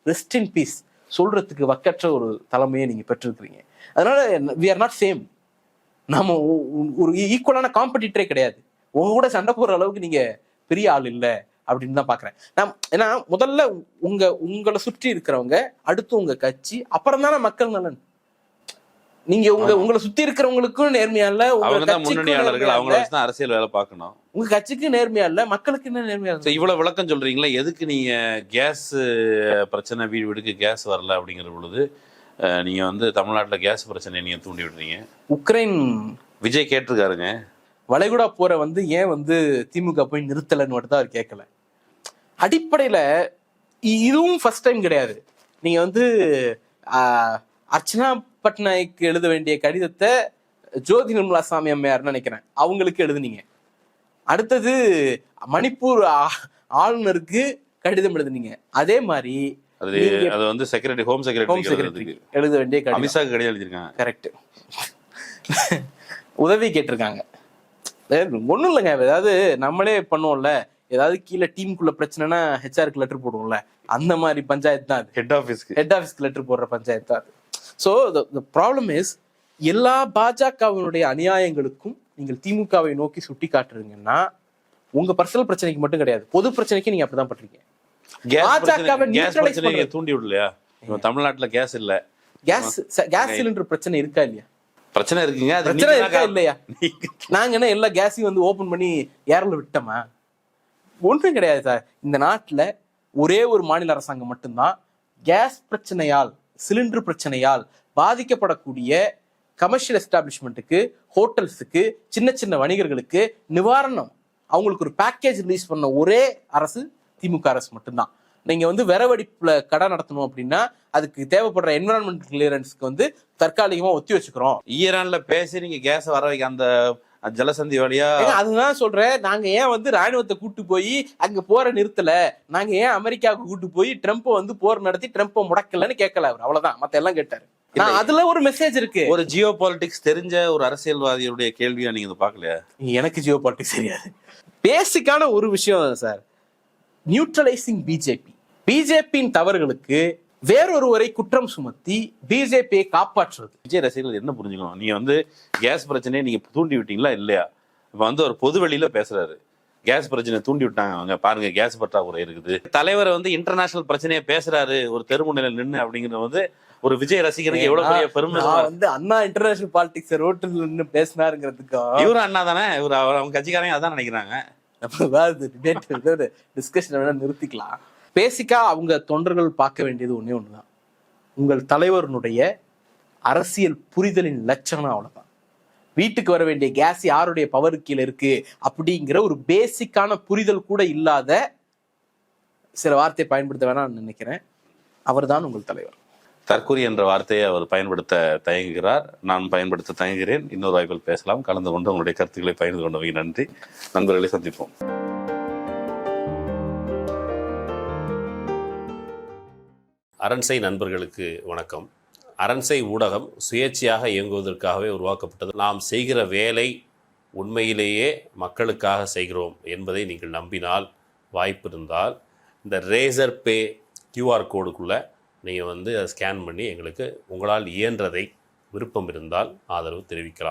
ரெஸ்ட் இன் பீஸ் சொல்றதுக்கு வக்கற்ற ஒரு தலைமையை நீங்க பெற்றிருக்கிறீங்க. அதனால we are not same. நாம ஒரு ஈக்குவலான காம்படிட்டரே கிடையாது. உங்க கூட சண்டை போடுற அளவுக்கு நீங்க பெரிய ஆள் இல்லை அப்படின்னு தான் பாக்குறேன். ஏன்னா முதல்ல உங்களை சுற்றி இருக்கிறவங்க, அடுத்து உங்க கட்சி, அப்புறம் தானே மக்கள் நலன். நீங்க உங்களை சுத்தி இருக்கிறவங்களுக்கும் நேர்மையா இல்ல, அரசியல் வேலை பார்க்கணும். உங்க கட்சிக்கு நேர்மையா இல்ல, மக்களுக்கு என்ன நேர்மையா இல்ல. இவ்வளவு விளக்கம் சொல்றீங்களா? எதுக்கு நீங்க கேஸ் பிரச்சனை, வீடு வீடுக்கு கேஸ் வரல அப்படிங்கிற பொழுது நீங்க வந்து தமிழ்நாட்டுல கேஸ் பிரச்சனை நீங்க தூண்டி விடுறீங்க? உக்ரைன் விஜய் கேட்டிருக்காருங்க, வளைகுடா போற வந்து ஏன் வந்து திமுக போய் நிறுத்தலன்னு மட்டும் தான் அவர் கேட்கல. அடிப்படையில இதுவும் ஃபர்ஸ்ட் டைம் கிடையாது. நீங்க வந்து அர்ச்சனா பட்நாயக்கு எழுத வேண்டிய கடிதத்தை ஜோதி நிர்மலா சாமி அம்மையார்னு நினைக்கிறேன், அவங்களுக்கு எழுதுனீங்க. அடுத்தது மணிப்பூர் ஆளுநருக்கு கடிதம் எழுதுனீங்க. அதே மாதிரி அது வந்து செக்ரட்டரி ஹோம் செக்ரட்டரி எழுத வேண்டிய கடிதம். அமித்ஷாக்கு கடிதம் எழுதியிருக்காங்க. கரெக்ட். உதவி கேட்டிருக்காங்க. ஒண்ணும் இல்லைங்க, ஏதாவது நம்மளே பண்ணுவோம்ல, ஏதாவது கீழே டீமுக்குள்ள பிரச்சனைனா ஹெச்ஆருக்கு லெட்டர் போடுவோம்ல, அந்த மாதிரி பஞ்சாயத்து தான் அது. ஹெட் ஆஃபீஸ்க்கு லெட்டர் போடுற பஞ்சாயத்து தான் அது. ஸோ த ப்ராப்ளம் இஸ், எல்லா பாஜகவினுடைய அநியாயங்களுக்கும் நீங்கள் திமுகவை நோக்கி சுட்டி காட்டுறீங்கன்னா உங்க பர்சனல் பிரச்சனைக்கு மட்டும் கிடையாது, பொது பிரச்சனைக்கு நீங்க அப்படிதான் பண்றீங்க. தூண்டி விடலையா? தமிழ்நாட்டுல கேஸ் இல்ல, கேஸ் சிலிண்டர் பிரச்சனை இருக்கா இல்லையா? பிரச்சனை இருக்குங்க. பிரச்சனை இருக்கா இல்லையா? நாங்க என்ன எல்லா கேஸையும் வந்து ஓபன் பண்ணி ஏர்ல விட்டோமா? ஒன்றும் கிடையாது சார். இந்த நாட்டுல ஒரே ஒரு மாநில அரசாங்கம் மட்டும்தான் கேஸ் பிரச்சனையால், சிலிண்டர் பிரச்சனையால் பாதிக்கப்படக்கூடிய கமர்ஷியல் எஸ்டாப்ளிஷ்மெண்ட்டுக்கு, ஹோட்டல்ஸுக்கு, சின்ன சின்ன வணிகர்களுக்கு நிவாரணம், அவங்களுக்கு ஒரு பேக்கேஜ் ரிலீஸ் பண்ண ஒரே அரசு திமுக அரசு மட்டும்தான். நீங்க வந்து விறவடிப்புல கடை நடத்தணும் அப்படின்னா அதுக்கு தேவைப்படுற என்விரான்மெண்ட் கிளியரன்ஸ்க்கு வந்து தற்காலிகமா ஒத்தி வச்சுக்கிறோம். ஈரான்ல பேசி நீங்க கேஸ் வர வைக்க அந்த ஜலசந்தி வழியா, அதுதான் சொல்றேன். நாங்க ஏன் வந்து ராணுவத்தை கூட்டு போய் அங்க போற நிறுத்தல, நாங்க ஏன் அமெரிக்காவுக்கு கூட்டு போய் ட்ரம்ப் வந்து போர் நடத்தி ட்ரம்ப்பை முடக்கலன்னு கேட்கல அவர், அவ்வளவுதான். மத்த எல்லாம் கேட்டாரு. அதுல ஒரு மெசேஜ் இருக்கு. ஒரு ஜியோ பாலிடிக்ஸ் தெரிஞ்ச ஒரு அரசியல்வாதியுடைய கேள்வியா நீங்க பாக்கலையா? எனக்கு ஜியோ பாலிடிக்ஸ் தெரியாது. பேசிக்கான ஒரு விஷயம் சார், நியூட்ரலைசிங் பிஜேபியின் தவறுகளுக்கு வேறொருவரை குற்றம் சுமத்தி பிஜேபியை காப்பாற்றுறது. விஜய் ரசிகர்கள் என்ன புரிஞ்சுக்கணும், நீங்க வந்து கேஸ் பிரச்சனையை நீங்க தூண்டி விட்டீங்களா இல்லையா? இப்ப வந்து ஒரு பொது வெளியில பேசுறாரு, கேஸ் பிரச்சனை தூண்டி விட்டாங்க அவங்க, பாருங்க கேஸ் பற்றாக்குறை இருக்குது. தலைவர் வந்து இன்டர்நேஷனல் பிரச்சனையை பேசுறாரு ஒரு தெருமுனையில நின்று, அப்படிங்கிறது வந்து ஒரு விஜய் ரசிகருக்கு எவ்வளவு பெரிய பெருமை. வந்து அண்ணா இன்டர்நேஷனல் பாலிடிக்ஸ் ரோட்டில் நின்று பேசினாருங்கிறதுக்கும், இவரும் அண்ணா தானே, இவர் அவங்க கட்சிக்காரங்க அதான் நினைக்கிறாங்க. டிஸ்கஷன் நிறுத்திக்கலாம். பேசிக்கா அவங்க தொண்டர்கள் பார்க்க வேண்டியது ஒண்ணே ஒண்ணுதான், உங்கள் தலைவருடைய அரசியல் புரிதலின் லட்சணம். அவ்வளவுதான். வீட்டுக்கு வர வேண்டிய கேஸ் யாருடைய பவர் கீழே இருக்கு அப்படிங்கிற ஒரு பேசிக்கான புரிதல் கூட இல்லாத சில வார்த்தையை பயன்படுத்த வேணாம்னு நினைக்கிறேன். அவர்தான் உங்கள் தலைவர். தற்கொலை என்ற வார்த்தையை அவர் பயன்படுத்த தயங்குகிறார், நான் பயன்படுத்த தயங்குகிறேன். இன்னொரு வாய்ப்பில் பேசலாம். கலந்து கொண்டு உங்களுடைய கருத்துக்களை பகிர்ந்து கொண்டவங்க நன்றி. நண்பர்களை சந்திப்போம். அரண்சை நண்பர்களுக்கு வணக்கம். அரண்சை ஊடகம் சுயேட்சையாக இயங்குவதற்காகவே உருவாக்கப்பட்டது. நாம் செய்கிற வேலை உண்மையிலேயே மக்களுக்காக செய்கிறோம் என்பதை நீங்கள் நம்பினால், வாய்ப்பு இருந்தால் இந்த ரேசர் பே QR கோடுக்குள்ளே நீங்கள் வந்து அதை ஸ்கேன் பண்ணி எங்களுக்கு உங்களால் இயன்றதை, விருப்பம் இருந்தால் ஆதரவு தெரிவிக்கலாம்.